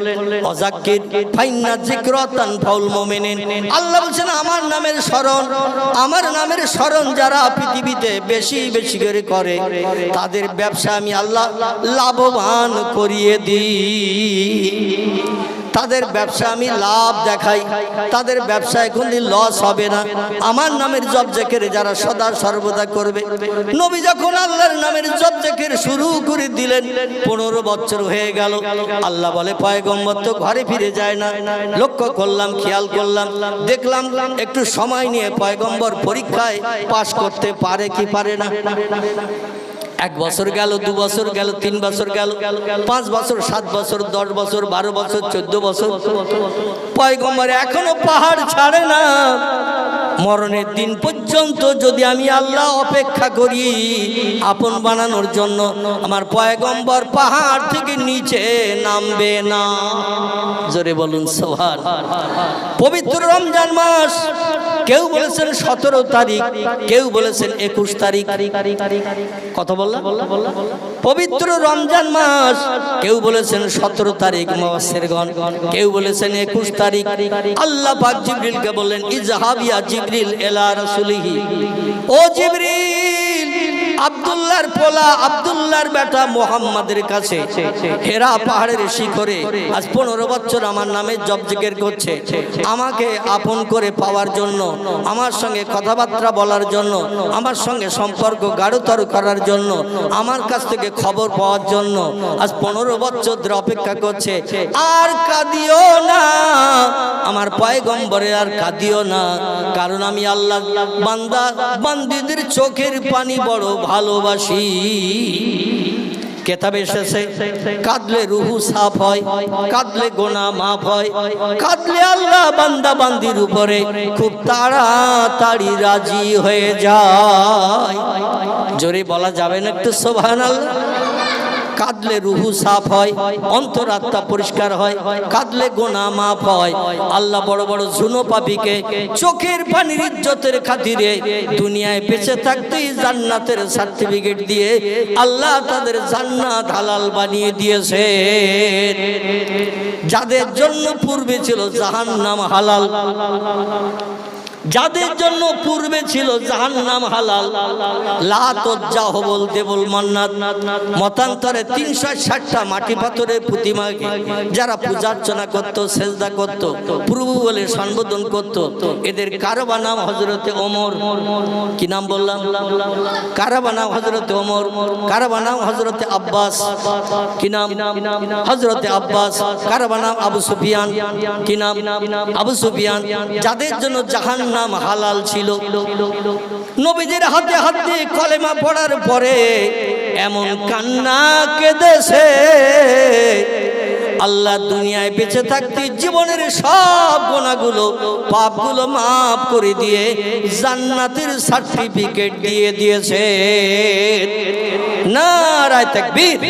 ওয়াজাক্কির ফাইন্না যিকরা তানফাউল মুমিনিন। আল্লাহ বলছেন আমার নামের স্মরণ, আমার নামের স্মরণ যারা পৃথিবীতে বেশি বেশি করে তাদের ব্যবসা আমি আল্লাহ লাভবান করিয়ে দিই। তাদের ব্যবসা আমি লাভ দেখাই, তাদের ব্যবসায় কোনদিন লস হবে না। আমার নামের জপ জিকির যারা সদা সর্বদা করবে। নবী যখন আল্লাহর নামের জপ জিকির শুরু করে দিলেন, 15 বছর হয়ে গেল। আল্লাহ বলে পয়গম্বর তো ঘরে ফিরে যায় না। লক্ষ্য করলাম, খেয়াল করলাম, দেখলাম একটু সময় নিয়ে পয়গম্বর পরীক্ষায় পাশ করতে পারে কি পারে না। 1 বছর গেল, 2 বছর গেল, 3 বছর গেল, 5 বছর, 7 বছর, 10 বছর, 12 বছর, 14 বছর, পয়গম্বর এখনো পাহাড় ছাড়ে না। মরণের দিন পর্যন্ত যদি আমি আল্লাহ অপেক্ষা করি আপন বানানোর জন্য, আমার পয়গম্বর পাহাড় থেকে নিচে নামবে না। জোরে বলুন সুবহান। পবিত্র রমজান মাস, কেউ বলেছেন 17 তারিখ, কেউ বলেছেন 21 তারিখ। কথা বললাম, পবিত্র রমজান মাস, কেউ বলেছেন 17 তারিখ মুফাসসিরগণ, কেউ বলেছেন 21 তারিখ। আল্লাহ পাক জিবরিলকে বললেন ইজহাবিয়া জিবরিল ইলা রাসূলিহি, ও জিবরিল আব্দুল্লাহর পোলা, আব্দুল্লাহর বেটা মুহাম্মাদের কাছে হেরা পাহাড়ের শিখরে আজ 15 বছর আমার নামে জপ জিকির করছে। আমাকে আপন করে পাওয়ার জন্য, আমার সঙ্গে কথাবার্তা বলার জন্য, আমার সঙ্গে সম্পর্ক গাঢ়তর করার জন্য, আমার কাছ থেকে খবর পাওয়ার জন্য আজ 15 বছর ধরে অপেক্ষা করছে। আর কাঁদিও না আমার পয়গম্বরে, আর কাঁদিও না, কারণ আমি আল্লাহ বান্দা বান্দীদের চোখের পানি বড় ভালোবাসি। কেতাবে এসেছে কাঁদলে রুহু সাফ হয়, কাঁদলে গোনা মাফ হয়, কাঁদলে আল্লাহ বান্দা বান্দির উপরে খুব তাড়াতাড়ি রাজি হয়ে যায়। জোরে বলা যাবে না একটু সুবহানাল্লাহ? কাঁদলে রুহু সাফ হয়, অন্তরাত্মা পরিষ্কার হয়, কাঁদলে গোনা মাফ হয়। আল্লাহ বড় বড় জুনো পাপীকে চোখের পানির ইজ্জতের খাতিরে দুনিয়ায় বেঁচে থাকতেই জান্নাতের সার্টিফিকেট দিয়ে আল্লাহ তাদের জান্নাত হালাল বানিয়ে দিয়েছে। যাদের জন্য পূর্বে ছিল জাহান্নাম হালাল, যাদের জন্য পূর্বে ছিল জাহান্নাম হালাল, লাতজ্জা হবল দেবল মান্নাত, মতান্তরে 360টা মাটি পাথরের প্রতিমাকে যারা পূজার্চনা করত, সেজদা করত, প্রভু বলে সম্বোধন করত, এদের কারবা নাম হযরতে ওমর। কি নাম বললাম? কারবা নাম হযরতে ওমর, কারবা নাম হযরতে আব্বাস। কি নাম? হযরতে আব্বাস। কারবা নাম আবু সুফিয়ান। কি নাম? আবু সুফিয়ান। যাদের জন্য জাহান্নাম নাম হালাল ছিল, নবীজির হাতে হাত দিয়ে কলেমা পড়ার পরে এমন কান্না কেঁদেছে, আল্লাহ দুনিয়ায় বেঁচে থাকতে জীবনের সব গুনাহগুলো পাপগুলো মাফ করে দিয়ে জান্নাতের সার্টিফিকেট দিয়ে দিয়েছে। নারায়ে তাকবীর।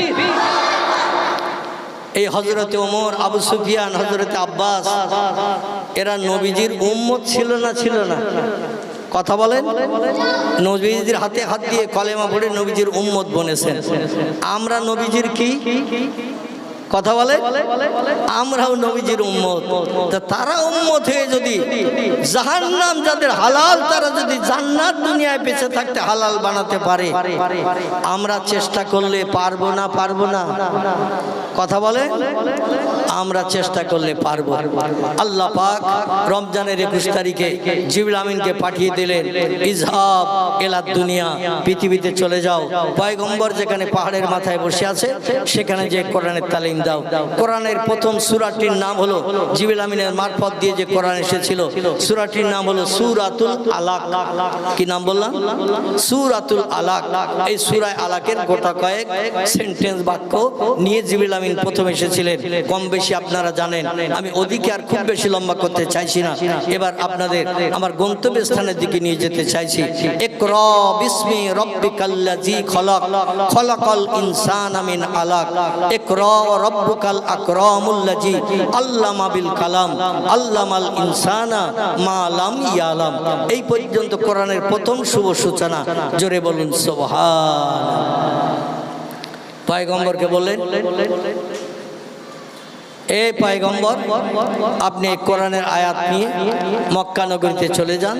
এই হযরতে ওমর, আবু সুফিয়ান, হযরতে আব্বাস, এরা নবীজির উম্মত ছিল না? ছিল না? কথা বলেন। নবীজির হাতে হাত দিয়ে কলেমা পড়ে নবীজির উম্মত বনেছেন। আমরা নবীজির কি? কথা বলে, আমরাও নবীজির উম্মত। তারা উম্মত হয়ে যদি জাহান্নাম যাদের হালাল, তারা যদি জান্নাত দুনিয়ায় বেঁচে থাকতে হালাল বানাতে পারে, আমরা চেষ্টা করলে পারবো না? পারবো না? কথা বলে, আমরা চেষ্টা করলে পারবো। আল্লাহ পাক রমজানের 21 তারিখে জিবরিল আমিনকে পাঠিয়ে দিলেন, ইজহাব ইলা দুনিয়া, পৃথিবীতে চলে যাও। পয়গম্বর যেখানে পাহাড়ের মাথায় বসে আছে সেখানে যে কোরআনের তালিম দাও। কোরআনের প্রথম সূরাটির নাম হলো, জিবরিল আমিনের মারফত দিয়ে যে কোরআন এসেছিল, সূরাটির নাম হলো সূরাতুল আলাক। কি নাম বললাম? সূরাতুল আলাক। এই সূরা আলাকের গোটা কয়েক সেন্টেন্স বাক্য নিয়ে জিবরিল আমিন আমিন প্রথম এসেছিলেন, কম বেশি আপনারা জানেন। আমি ওদিকে আর খুব বেশি লম্বা করতে চাইছি না, এবার আপনাদের আমার গন্তব্য স্থানের দিকে নিয়ে যেতে চাইছি। ইকরা বিসমি রাব্বিকাল্লাযী খলাক, খলাকাল ইনসানা মিন আলাক, ইকরা রাব্বুকাল আকরামুল্লাযী আল্লামা বিল কালাম, আল্লামাল ইনসানা মা লাম ইয়ালাম। এই পর্যন্ত কোরআনের প্রথম শুভ সূচনা। জোরে বলুন সুবহানাল্লাহ। পয়গম্বরকে বললেন, এ পয়গম্বর, আপনি কোরআনের আয়াত নিয়ে মক্কা নগরীতে চলে যান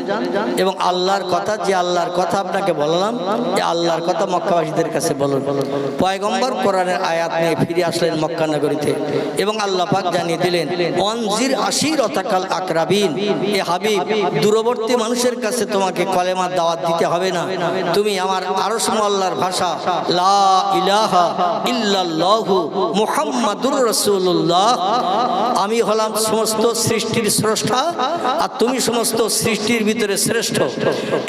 এবং আল্লাহর কথা, যে আল্লাহর কথা আপনাকে বললাম, এই আল্লাহর কথা মক্কাবাসীদের কাছে বলুন। পয়গম্বর কোরআনের আয়াত নিয়ে ফিরে আসলেন মক্কা নগরীতে এবং আল্লাহ পাক জানিয়ে দিলেন, অনজির আশিরাতাকাল আকরাবিন, এ হাবিব, দূরবর্তী মানুষের কাছে তোমাকে কলেমার দাওয়াত দিতে হবে না। তুমি আমার আরশ মোয়াল্লার ভাষা লা ইলাহা ইল্লাল্লাহু মুহাম্মাদুর রাসূলুল্লাহ, আমি হলাম সমস্ত সৃষ্টির স্রষ্টা আর তুমি সমস্ত সৃষ্টির ভিতরে শ্রেষ্ঠ,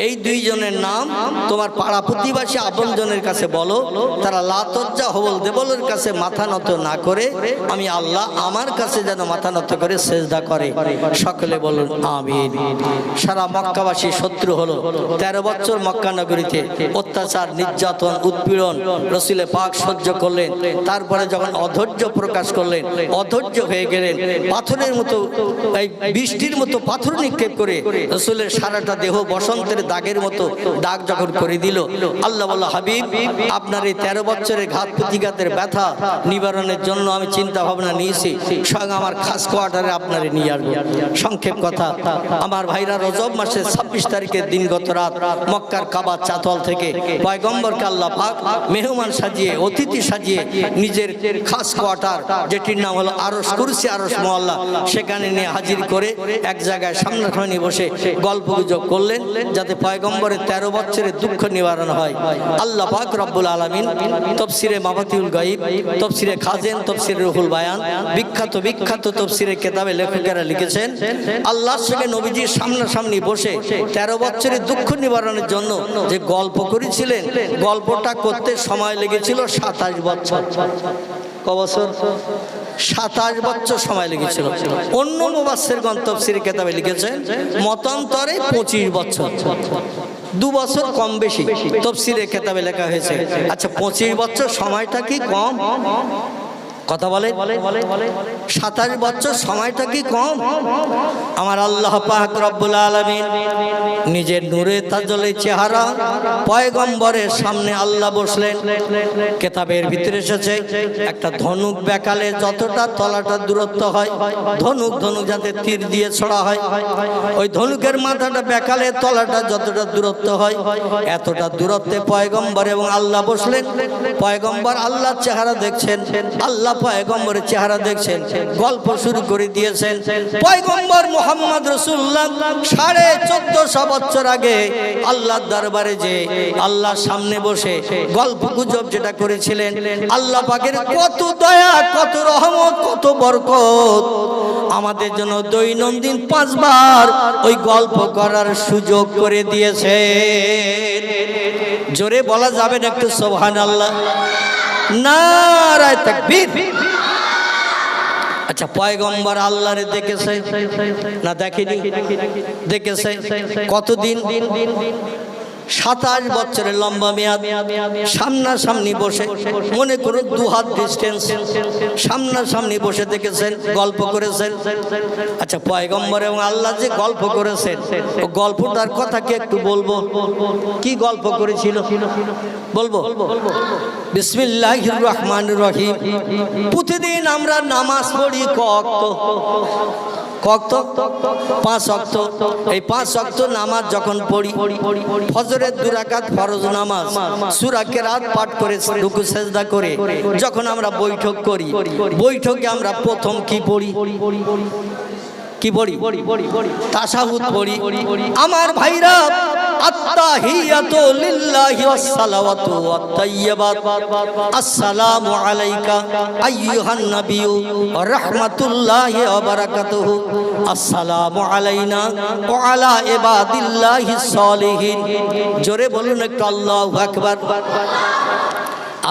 এই দুইজনের নাম তোমার পাড়া প্রতিবাসী আপনজনের কাছে বলো, তারা লাতজ্জা হবল দেবলের কাছে মাথা নত না করে আমি আল্লাহ আমার কাছে যেন মাথা নত করে সেজদা করে। সকলে বলুন আমিন। সারা মক্কাবাসী শত্রু হলো। 13 বছর মক্কা নগরীতে অত্যাচার, নির্যাতন, উৎপীড়ন রাসূলে পাক সহ্য করলেন। তারপরে যখন অধৈর্য প্রকাশ করলেন, অধৈর্য হয়ে গেলেন, পাথরের মতো, এই বৃষ্টির মতো পাথর নিক্ষেপ করে রাসূলের সারাটা দেহ বসন্তের দাগের মতো দাগ যখন করে দিল, আল্লাহ বলল, হাবিব, আপনার এই 13 বছরের ঘাত প্রতিঘাতের ব্যথা নিবারণের জন্য আমি চিন্তা ভাবনা নিয়েছি, স্বয়ং আমার খাস কোয়ার্টারে আপনারে নিয়ে আসবো। সংক্ষেপ কথা, আমার ভাইরা, রজব মাসের 26 তারিখের দিনগত রাত মক্কার কাবা চাতল থেকে পয়গম্বরকে আল্লাহ পাক মেহমান সাজিয়ে, অতিথি সাজিয়ে নিজের খাস কোয়ার্টার, যেটির নাম হলো আরশ কুরসি, আরশ মোয়াল্লা, সেখানে নিয়ে হাজির করে এক জায়গায় সামনাসামনি বসে গল্প গুজব করলেন, যাতে পয়গম্বরের 13 বছরের দুঃখ নিবারণ হয়। আল্লাহ পাক রব্বুল আলামিন তাফসিরে মাফাতিহুল গায়ব, তাফসিরে খাজেন, তাফসিরে রুহুল বায়ান, বিখ্যাত বিখ্যাত তাফসিরের কিতাবে লেখকেরা লিখেছেন, আল্লাহর সঙ্গে নবীজির সামনাসামনি বসে 13 বছরের দুঃখ নিবারণের জন্য যে গল্প করেছিলেন, গল্পটা করতে সময় লেগেছিল 27 বছর। ক বছর? 27 বছর সময় লেগেছিল। অন্য মুফাসসিরগণ তাফসীরের কিতাবে লিখেছেন মতান্তরে 25 বছর, 2 বছর কম বেশি তাফসীরের কিতাবে লেখা হয়েছে। আচ্ছা, 25 বছর সময়টা কি কম? কথা বলে 27 বছর সময়টা কি কম? আমার আল্লাহ পাক রব্বুল আলামিন নিজের নূরে তাজ্জলে চেহারা পয়গম্বরের সামনে আল্লাহ বসলেন। কিতাবের ভিতরে এসেছে, একটা ধনুক বেকালে যতটা তলাটা দূরত্ব হয়, ধনুক যাতে তীর দিয়ে ছড়া হয়, ওই ধনুকের মাথাটা বেকালে তলাটা যতটা দূরত্ব হয়, এতটা দূরত্বে পয়গম্বর এবং আল্লাহ বসলেন। পয়গম্বর আল্লাহর চেহারা দেখছেন, আল্লাহ পয়গম্বরের চেহারা দেখছেন। গল্প শুরু করে দিয়েছেন। পয়গম্বর মুহাম্মদ রাসূলুল্লাহ 1450 বছর আগে আল্লাহর দরবারে যে আল্লাহর সামনে বসে গল্প গুজব যেটা করেছিলেন, আল্লাহ পাকের কত দয়া, কত রহমত, কত বরকত আমাদের জন্য দৈনন্দিন 5 বার ওই গল্প করার সুযোগ করে দিয়েছে। জোরে বলা যাবে না একটু সুবহানাল্লাহ? নারায়ে তাকবীর। আচ্ছা, পয়গম্বর আল্লাহরে দেখেছে না দেখেনি? দেখেছে। কতদিন? 27 বছরের লম্বা মেয়াদ। সামনাসামনি বসে, মনে করুন 2 হাত ডিস্টেন্স, সামনাসামনি বসে দেখেছেন, গল্প করেছেন। আচ্ছা, পয়গম্বর এবং আল্লাহ যে গল্প করেছেন, ও গল্পটার কথা কি একটু বলবো? কি গল্প করেছিল বলবো? বিসমিল্লাহির রহমানির রহিম। প্রতিদিন আমরা নামাজ পড়ি কত? 5 ওয়াক্ত। এই 5 ওয়াক্ত নামাজ যখন পড়ি, ফজরের 2 রাকাত ফরজ নামাজ, সূরা কেরাত পাঠ করে রুকু সেজদা করে যখন আমরা বৈঠক করি, বৈঠকে আমরা প্রথম কি পড়ি? কি পড়ি? তাশাহুদ পড়ি। আমার ভাইরা, আত্তাহিয়াতু লিল্লাহি ওয়াস সালাওয়াতু ওয়াত তাইয়্যিবাত, আসসালামু আলাইকা আইয়ুহান নাবিয়্যু ওয়া রাহমাতুল্লাহি ওয়া বারাকাতুহু, আসসালামু আলাইনা ওয়া আলা ইবাদিল্লাহিস সালিহিন। জোরে বলুন একটু আল্লাহু আকবার।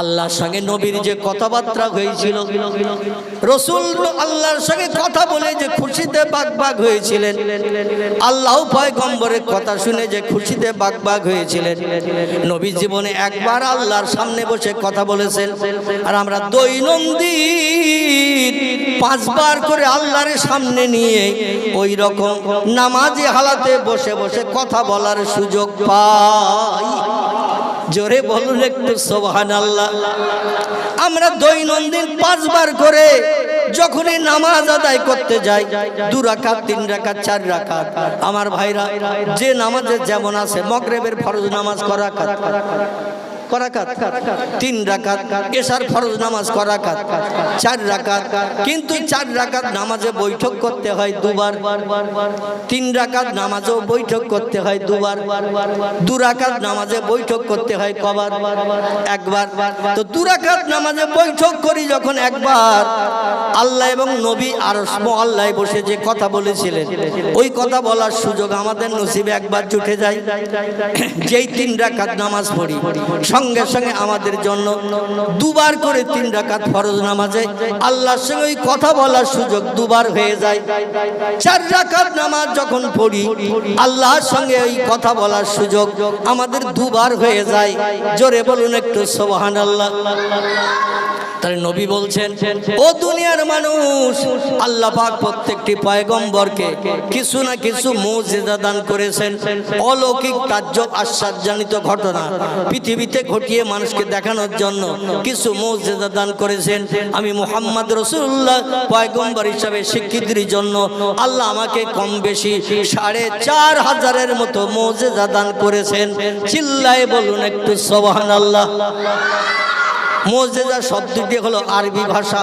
আল্লাহর সঙ্গে নবীর যে কথাবার্তা হয়েছিল, রসুল আল্লাহর সঙ্গে কথা বলে যে খুশিতে বাগবাগ হয়েছিলেন, আল্লাহ পয়গম্বরের কথা শুনে যে খুশিতে বাগবাগ হয়েছিলেন, নবী জীবনে একবার আল্লাহর সামনে বসে কথা বলেছেন। আর আমরা দৈনন্দিন 5 বার করে আল্লাহর সামনে নিয়ে ওই রকম নামাজি হালাতে বসে বসে কথা বলার সুযোগ পাই। জোরে বলুন একটু সুবহানাল্লাহ। আমরা দৈনন্দিন 5 বার করে যখনই নামাজ আদায় করতে যাই, 2 রাকাত 3 রাকাত 4 রাকাত, আমার ভাইরা যে নামাজে যেমন আছে, মাগরিবের ফরজ নামাজ করা রাকাত, 3 রাকাত, এশার ফরজ নামাজ করা রাকাত, 4 রাকাত, কিন্তু 4 রাকাত নামাজে বৈঠক করতে হয় 2 বার, 3 রাকাত নামাজেও বৈঠক করতে হয় 2 বার, 2 রাকাত নামাজে বৈঠক করতে হয় কবার? একবার। তো 2 রাকাত নামাজে বৈঠক করি যখন একবার, আল্লাহ এবং নবী আরশ মুআল্লায় বসে যে কথা বলেছিলেন, ওই কথা বলার সুযোগ আমাদের নসিবে একবার জুটে যায়। যেই 3 রাকাত নামাজ পড়ি, সঙ্গে সঙ্গে আমাদের জন্য 2 বার করে 3 রাকাত ফরজ নামাজে আল্লাহর সঙ্গে ওই কথা বলার সুযোগ 2 বার হয়ে যায়। 4 রাকাত নামাজ যখন পড়ি, আল্লাহর সঙ্গে ওই কথা বলার সুযোগ আমাদের 2 বার হয়ে যায়। জোরে বলুন একটু সুবহানাল্লাহ। তাহলে নবী বলছেন, ও দুনিয়ার মানুষ, আল্লাহ পাক প্রত্যেকটি পয়গম্বরকে কিছু না কিছু মুজিজা দান করেছেন, অলৌকিক তাজ্জব আশ্চর্যজনিত ঘটনা পৃথিবীতে ঘটিয়ে মানুষকে দেখানোর জন্য কিছু মুজিজা দান করেছেন। আমি মুহাম্মদ রাসূলুল্লাহ পয়গম্বর হিসাবে স্বীকৃতির জন্য আল্লাহ আমাকে কম বেশি 4500-এর মতো মুজিজা দান করেছেন। চিল্লায়ে বলুন একটু সুবহানাল্লাহ। মুজিজা শব্দটি হলো আরবি ভাষা।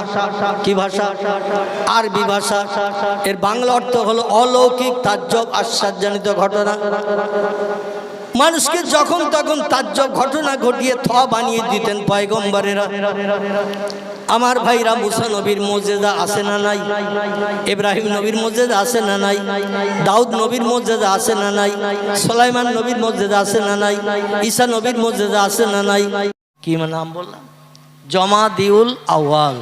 কি ভাষা? আরবি ভাষা। এর বাংলা অর্থ হলো অলৌকিক তাজ্জব আশ্চর্যজনিত ঘটনা। মানুষকে যখন তখন তাজ্জব ঘটনা ঘটিয়ে বানিয়ে দিতেন পয়গম্বরেরা। আমার ভাইরা, মুসা নবীর মুজিজা আছে না নাই? ইব্রাহিম নবীর মুজিজা আছে না নাই? দাউদ নবীর মুজিজা আছে না নাই? সুলাইমান নবীর মুজিজা আছে না নাই? ঈসা নবীর মুজিজা আছে না নাই? কি নাম বললাম? জমাদিউল আউয়াল।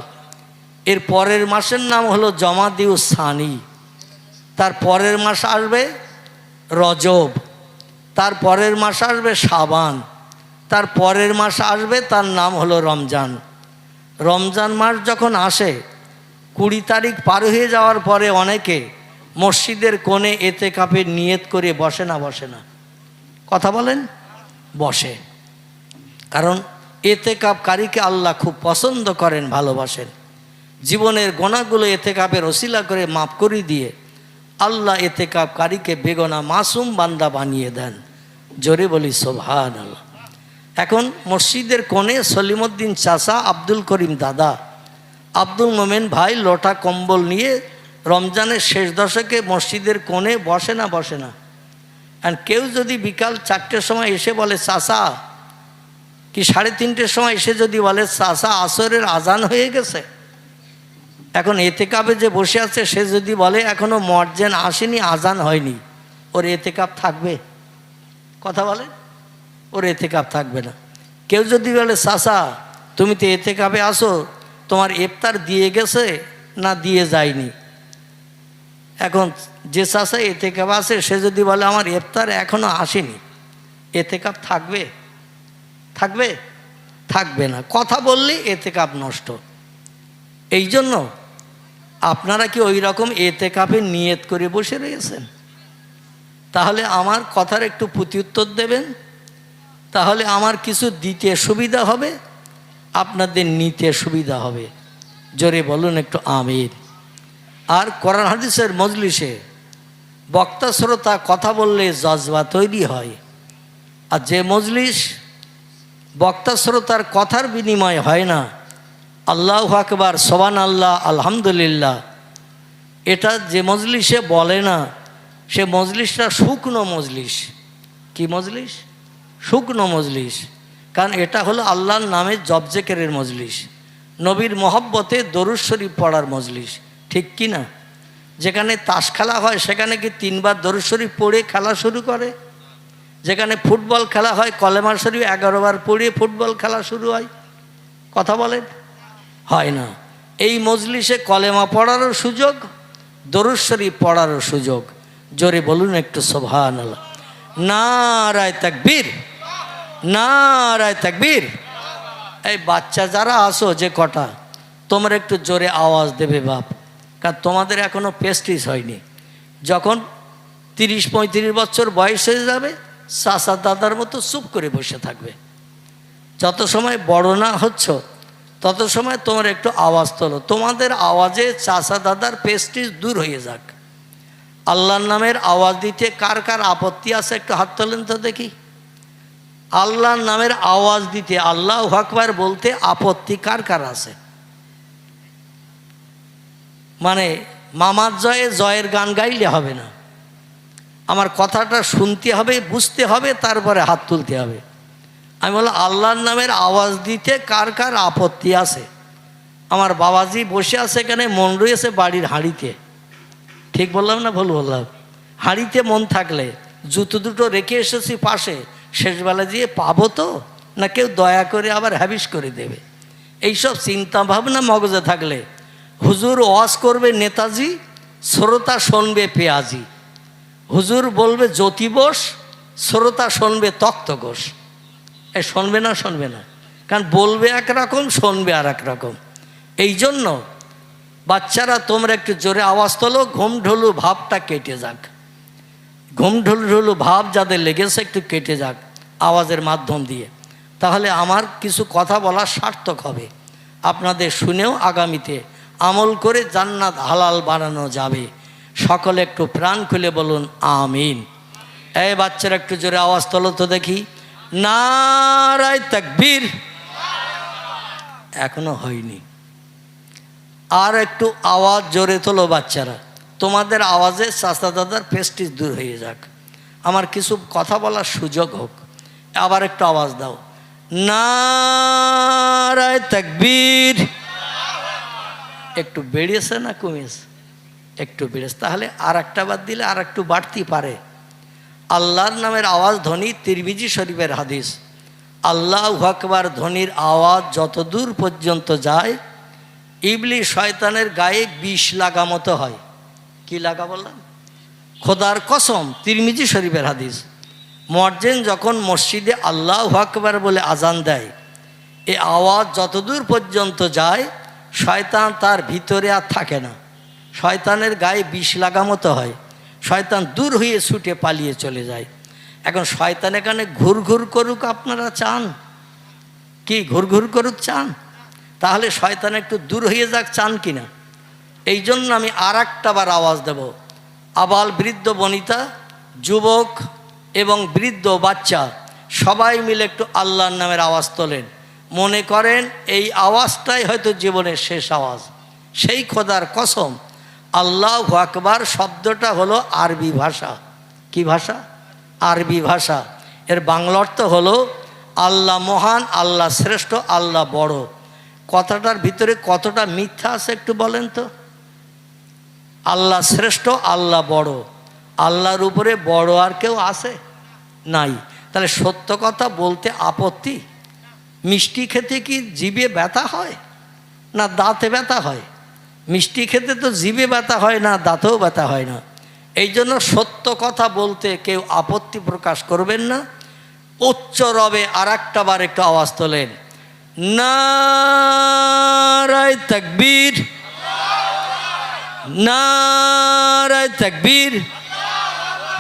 এর পরের মাসের নাম হলো জমাদিউল সানি। তার পরের মাস আসবে রজব, তার পরের মাস আসবে শাবান, তার পরের মাস আসবে তার নাম হলো রমজান। রমজান মাস যখন আসে, 20 তারিখ পার হয়ে যাওয়ার পরে অনেকে মসজিদের কোণে এতেকাফের নিয়ত করে বসে না? বসে না? কথা বলেন। বসে। কারণ এতেকাফকারীকে আল্লাহ খুব পছন্দ করেন, ভালোবাসেন। জীবনের গোনাগুলো এতেকাফের ওসিলা করে মাফ করে দিয়ে আল্লাহ এতেকাফকারীকে বেগনা মাসুম বান্দা বানিয়ে দেন। জোরে বলি সুবহানাল্লাহ। এখন মসজিদের কোণে সলিমউদ্দিন চাচা, আব্দুল করিম দাদা, আব্দুল মোমেন ভাই লোটা কম্বল নিয়ে রমজানের শেষ দশকে মসজিদের কোণে বসে না? বসে না? আর কেউ যদি বিকাল 4টের সময় এসে বলে চাচা, কি 3:30-এর সময় এসে যদি বলে চাচা আসরের আজান হয়ে গেছে, এখন এতেকাফে যে বসে আছে সে যদি বলে এখনো মুয়াজ্জিন আসেনি, আজান হয়নি, ওর এতেকাফ থাকবে? কথা বলে। ওর এতেকাফ থাকবে না। কেউ যদি বলে চাচা তুমি তো এতেকাফে আসো, তোমার ইফতার দিয়ে গেছে না দিয়ে যায়নি, এখন যে চাচা এতেকাফে আসে সে যদি বলে আমার ইফতার এখনো আসেনি, এতেকাফ থাকবে? থাকবে? থাকবে না। কথা বললেই এতেকাফ নষ্ট। এই জন্য আপনারা কি ওই রকম এতেকাফে নিয়ত করে বসে রয়েছেন? তাহলে আমার কথার একটু প্রত্যুত্তর দেবেন, তাহলে আমার কিছু দিতে সুবিধা হবে, আপনাদের নিতে সুবিধা হবে। জোরে বলুন একটু আমিন। আর কোরআন হাদিসের মজলিসে বক্তা শ্রোতা কথা বললে জজবা তৈরি হয়। আর যে মজলিস বক্তা শ্রোতার কথার বিনিময় হয় না, আল্লাহু আকবার, সুবহানাল্লাহ, আলহামদুলিল্লাহ, এটা যে মজলিসে বলে না, সে মজলিসটা শুকনো মজলিস। কি মজলিস? শুকনো মজলিস। কারণ এটা হলো আল্লাহর নামে জবজেকেরের মজলিস, নবীর মহব্বতে দরুদ শরীফ পড়ার মজলিস। ঠিক কি না? যেখানে তাস খেলা হয় সেখানে কি 3 বার দরুদ শরীফ পড়ে খেলা শুরু করে? যেখানে ফুটবল খেলা হয় কলেমা শরীফ 11 বার পড়ে ফুটবল খেলা শুরু হয়। কথা বলেন, হয় না। এই মজলিসে কলেমা পড়ারও সুযোগ, দরুদ শরীফ পড়ারও সুযোগ। জোরে বলুন একটু সুবহানাল্লাহ। নারায়ে তাকবীর, নারায়ে তাকবীর। এই বাচ্চা যারা আসো যে কটা, তোমরা একটু জোরে আওয়াজ দেবে বাপ, কারণ তোমাদের এখনো প্রেস্টিজ হয়নি। যখন 30-35 বছর বয়স হয়ে যাবে, চাচা দাদার মতো চুপ করে বসে থাকবে। যত সময় বড় না হচ্ছ তত সময় তোমরা একটু আওয়াজ তোলো। তোমাদের আওয়াজে চাচা দাদার প্রেস্টিজ দূর হয়ে যাক। আল্লাহর নামের আওয়াজ দিতে কার কার আপত্তি আছে একটু হাত তোলেন তো দেখি। আল্লাহর নামের আওয়াজ দিতে, আল্লাহু আকবার বলতে আপত্তি কার কার আছে? মানে মামার জয়ে জয়ের গান গাইলে হবে না, আমার কথাটা শুনতে হবে, বুঝতে হবে, তারপরে হাত তুলতে হবে। আমি বললাম আল্লাহর নামের আওয়াজ দিতে কার কার আপত্তি আছে? আমার বাবাজি বসে আছে এখানে, মন রয়েছে বাড়ির হাঁড়িতে। ঠিক বললাম না ভুল বললাম? হাঁড়িতে মন থাকলে জুতো দুটো রেখে এসেছি পাশে, শেষবেলা দিয়ে পাবো তো না কেউ দয়া করে আবার হ্যাবিস করে দেবে, এইসব চিন্তা ভাবনা মগজে থাকলে হুজুর ওয়াজ করবে নেতাজি, শ্রোতা শুনবে পেঁয়াজি। হুজুর বলবে জ্যোতি বোস, শ্রোতা শুনবে তক্ত ঘোষ। এ শুনবে না, শুনবে না, কারণ বলবে একরকম, শুনবে আর এক রকম। এই জন্য বাচ্চারা তোমরা একটু জোরে আওয়াজ তোলো, ঘুমঢোলু ভাবটা কেটে যাক। ঘুমঢোলু ভাব যাদের লেগেছে একটু কেটে যাক আওয়াজের মাধ্যম দিয়ে, তাহলে আমার কিছু কথা বলা সার্থক হবে। আপনাদের শুনেও আগামীতে আমল করে জান্নাত হালাল বানানো যাবে। সকলে একটু প্রাণ খুলে বলুন আমিন। এই বাচ্চারা একটু জোরে আওয়াজ তোলো তো দেখি। নারায়ে তাকবীর। এখনো হয়নি, আর একটু আওয়াজ জোরে তোলো বাচ্চারা। তোমাদের আওয়াজে চাচা দাদার প্রেস্টিজ দূর হয়ে যাক, আমার কিছু কথা বলার সুযোগ হোক। আবার একটু আওয়াজ দাও, নারায়ে তাকবীর। একটু বেড়েছে না কমেছে? একটু বেড়েছে, তাহলে আর একটা বাদ দিলে আর একটু বাড়তি পারে। আল্লাহর নামের আওয়াজ ধ্বনি, তিরমিজি শরীফের হাদিস, আল্লাহু আকবার ধ্বনির আওয়াজ যত দূর পর্যন্ত যায়, ইবলিস শয়তানের গায়ে বিষ লাগা মতো হয়। কি লাগা বললাম? খোদার কসম, তিরমিজি শরীফের হাদিস। মুয়াজ্জিন যখন মসজিদে আল্লাহু আকবার বলে আজান দেয়, এই আওয়াজ যতদূর পর্যন্ত যায় শয়তান তার ভিতরে আর থাকে না, শয়তানের গায়ে বিষ লাগা মতো হয়, শয়তান দূর হয়ে ছুটে পালিয়ে চলে যায়। এখন শয়তান এখানে ঘুরঘুর করুক, আপনারা চান কি ঘুরঘুর করুক? চান? তাহলে শয়তান একটু দূর হয়ে যাক, চান কিনা? এই জন্য আমি আর একটা বার আওয়াজ দেব। আবাল বৃদ্ধ বনিতা, যুবক এবং বৃদ্ধ বাচ্চা সবাই মিলে একটু আল্লাহর নামের আওয়াজ তোলেন। মনে করেন এই আওয়াজটাই হয়তো জীবনের শেষ আওয়াজ। সেই খোদার কসম, আল্লাহু আকবার শব্দটা হলো আরবি ভাষা। কি ভাষা? আরবি ভাষা। এর বাংলা অর্থ হলো আল্লাহ মহান, আল্লাহ শ্রেষ্ঠ, আল্লাহ বড়। কথাটার ভিতরে কতটা মিথ্যা আছে একটু বলেন তো? আল্লাহ শ্রেষ্ঠ, আল্লাহ বড়। আল্লাহর উপরে বড় আর কেউ আছে? নাই। তাহলে সত্য কথা বলতে আপত্তি? মিষ্টি খেতে কি জিভে ব্যথা হয় না দাঁতে ব্যথা হয়? মিষ্টি খেতে তো জিভে ব্যথা হয় না, দাঁতেও ব্যথা হয় না। এই জন্য সত্য কথা বলতে কেউ আপত্তি প্রকাশ করবেন না। উচ্চ রবে আর একটা বার একটু আওয়াজ তোলেন, নারায়ে তাকবীর, নারায়ে তাকবীর।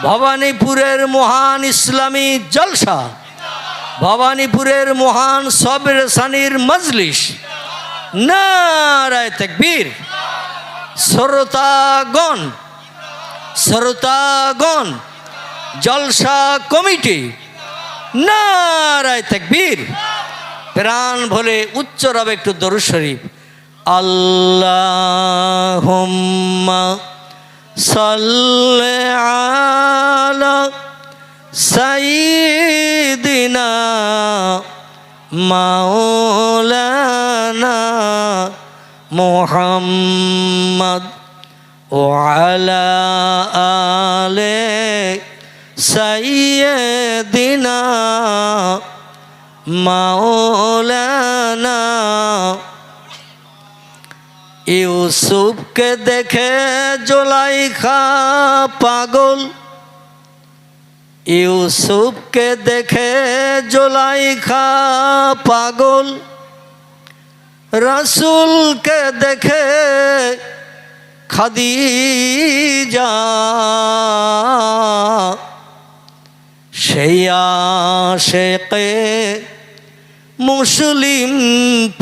ভবানীপুরের মহান ইসলামী জলসা, ভবানীপুরের মহান সবের সানির মজলিস, নারায়ে তাকবীর। শ্রোতাগণ, শ্রোতাগণ, জলসা কমিটি, নারায়ে তাকবীর। প্রাণ ভরে উচ্চ রবে একটু দরুদ শরীফ। আল্লাহুম্মা সাল্লি আলা সাইয়্যিদিনা মাওলানা মুহাম্মদ ওয়া আলা আলি সাইয়্যিদিনা মাওলানা ইউসুফকে দেখে জুলাইখা পাগল, ইউসুফকে দেখে জুলাইখা পাগল, রাসূলকে দেখে খাদিজা, সেই আশেকে মুসলিম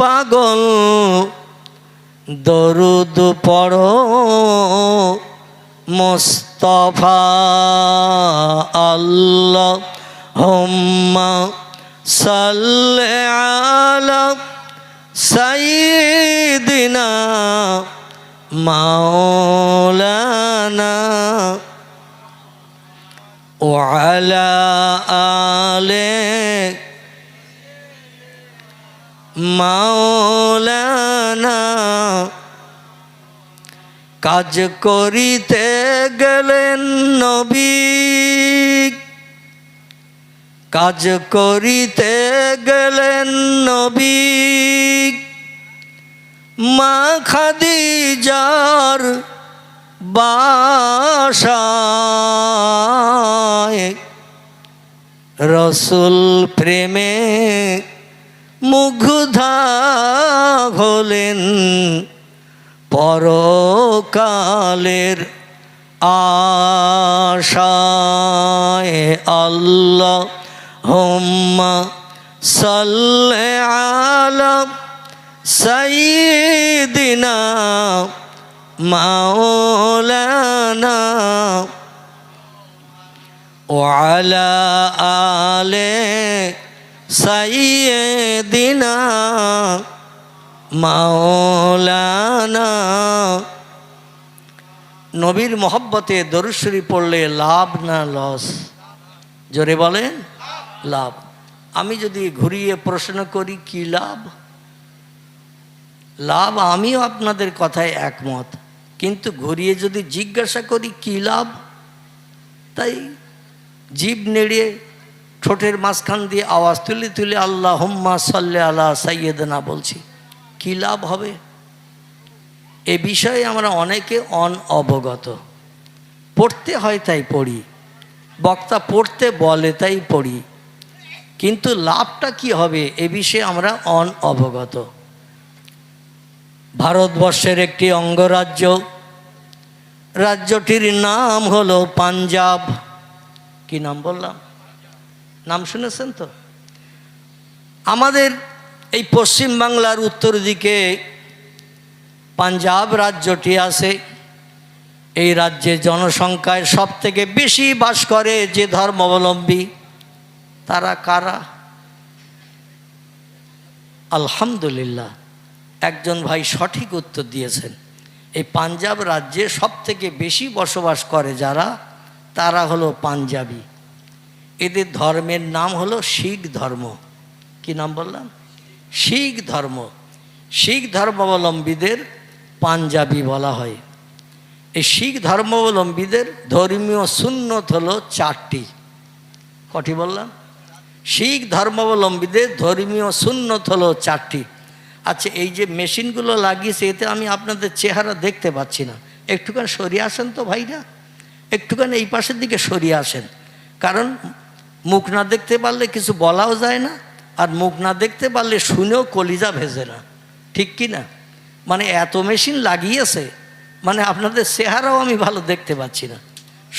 পাগল, দরুদ পড়ো মুস্তাফা, আল্লাহুম্মা সাল্লি আলা সাইয়্যিদিনা মাওলানা ওয়া আলা আলি মাওলানা। কাজ করিতে গেলেন নবী, কাজ করিতে গেলেন নবী, মা খাদিজার বাসায়, রসুল প্রেমে মুগ্ধা হলেন, পরকালের আশায়। আল্লাহুম্মা সাল্লি আলা সাইয়্যিদিনা মাওলানা ওয়া আলা আলি সাইয়্যিদিনা মাওলানা। নবীর মহব্বতে দরুদ শরীফ পড়লে লাভ না লস? জোরে বলেন লাভ। আমি যদি ঘুরিয়ে প্রশ্ন করি কি লাভ? লাভ আমিও আপনাদের কথায় একমত, কিন্তু ঘুরিয়ে যদি জিজ্ঞাসা করি কি লাভ, তাই জিভ নেড়ে ঠোঁটের মাঝখান দিয়ে আওয়াজ তুলে তুলে আল্লাহুম্মা সাল্লি আলা সাইয়্যিদিনা বলছি, কি লাভ হবে? এ বিষয়ে আমরা অনেকে অবগত। পড়তে হয় তাই পড়ি, বক্তা পড়তে বলে তাই পড়ি, কিন্তু লাভটা কি হবে এ বিষয়ে আমরা অবগত। ভারতবর্ষের একটি অঙ্গরাজ্য, রাজ্যটির নাম হলো পাঞ্জাব। কি নাম বললাম? নাম শুনেছেন তো? আমাদের এই পশ্চিম বাংলার উত্তর দিকে পাঞ্জাব রাজ্যটি আছে। এই রাজ্যে জনসংখ্যায় সব থেকে বেশি বাস করে যে ধর্মাবলম্বী, তারা কারা? আলহামদুলিল্লাহ, একজন ভাই সঠিক উত্তর দিয়েছেন। এই পাঞ্জাব রাজ্যে সব থেকে বেশি বসবাস করে যারা, তারা হলো পাঞ্জাবি। এদের ধর্মের নাম হলো শিখ ধর্ম। কি নাম বললাম? শিখ ধর্ম। শিখ ধর্মাবলম্বীদের পাঞ্জাবি বলা হয়। এই শিখ ধর্মাবলম্বীদের ধর্মীয় সুন্নত হলো 4টি। কটি বললাম? শিখ ধর্মাবলম্বীদের ধর্মীয় সুন্নত হলো 4টি। আচ্ছা, এই যে মেশিনগুলো লাগিয়েছে এতে আমি আপনাদের চেহারা দেখতে পাচ্ছি না, একটুখানি সরিয়ে আসেন তো ভাইরা, একটুখানি এই পাশের দিকে সরিয়ে আসেন। কারণ মুখ না দেখতে পারলে কিছু বলাও যায় না, আর মুখ না দেখতে পারলে শুনেও কলিজা ভেজে না, ঠিক কি না? মানে এত মেশিন লাগিয়েছে, মানে আপনাদের চেহারাও আমি ভালো দেখতে পাচ্ছি না।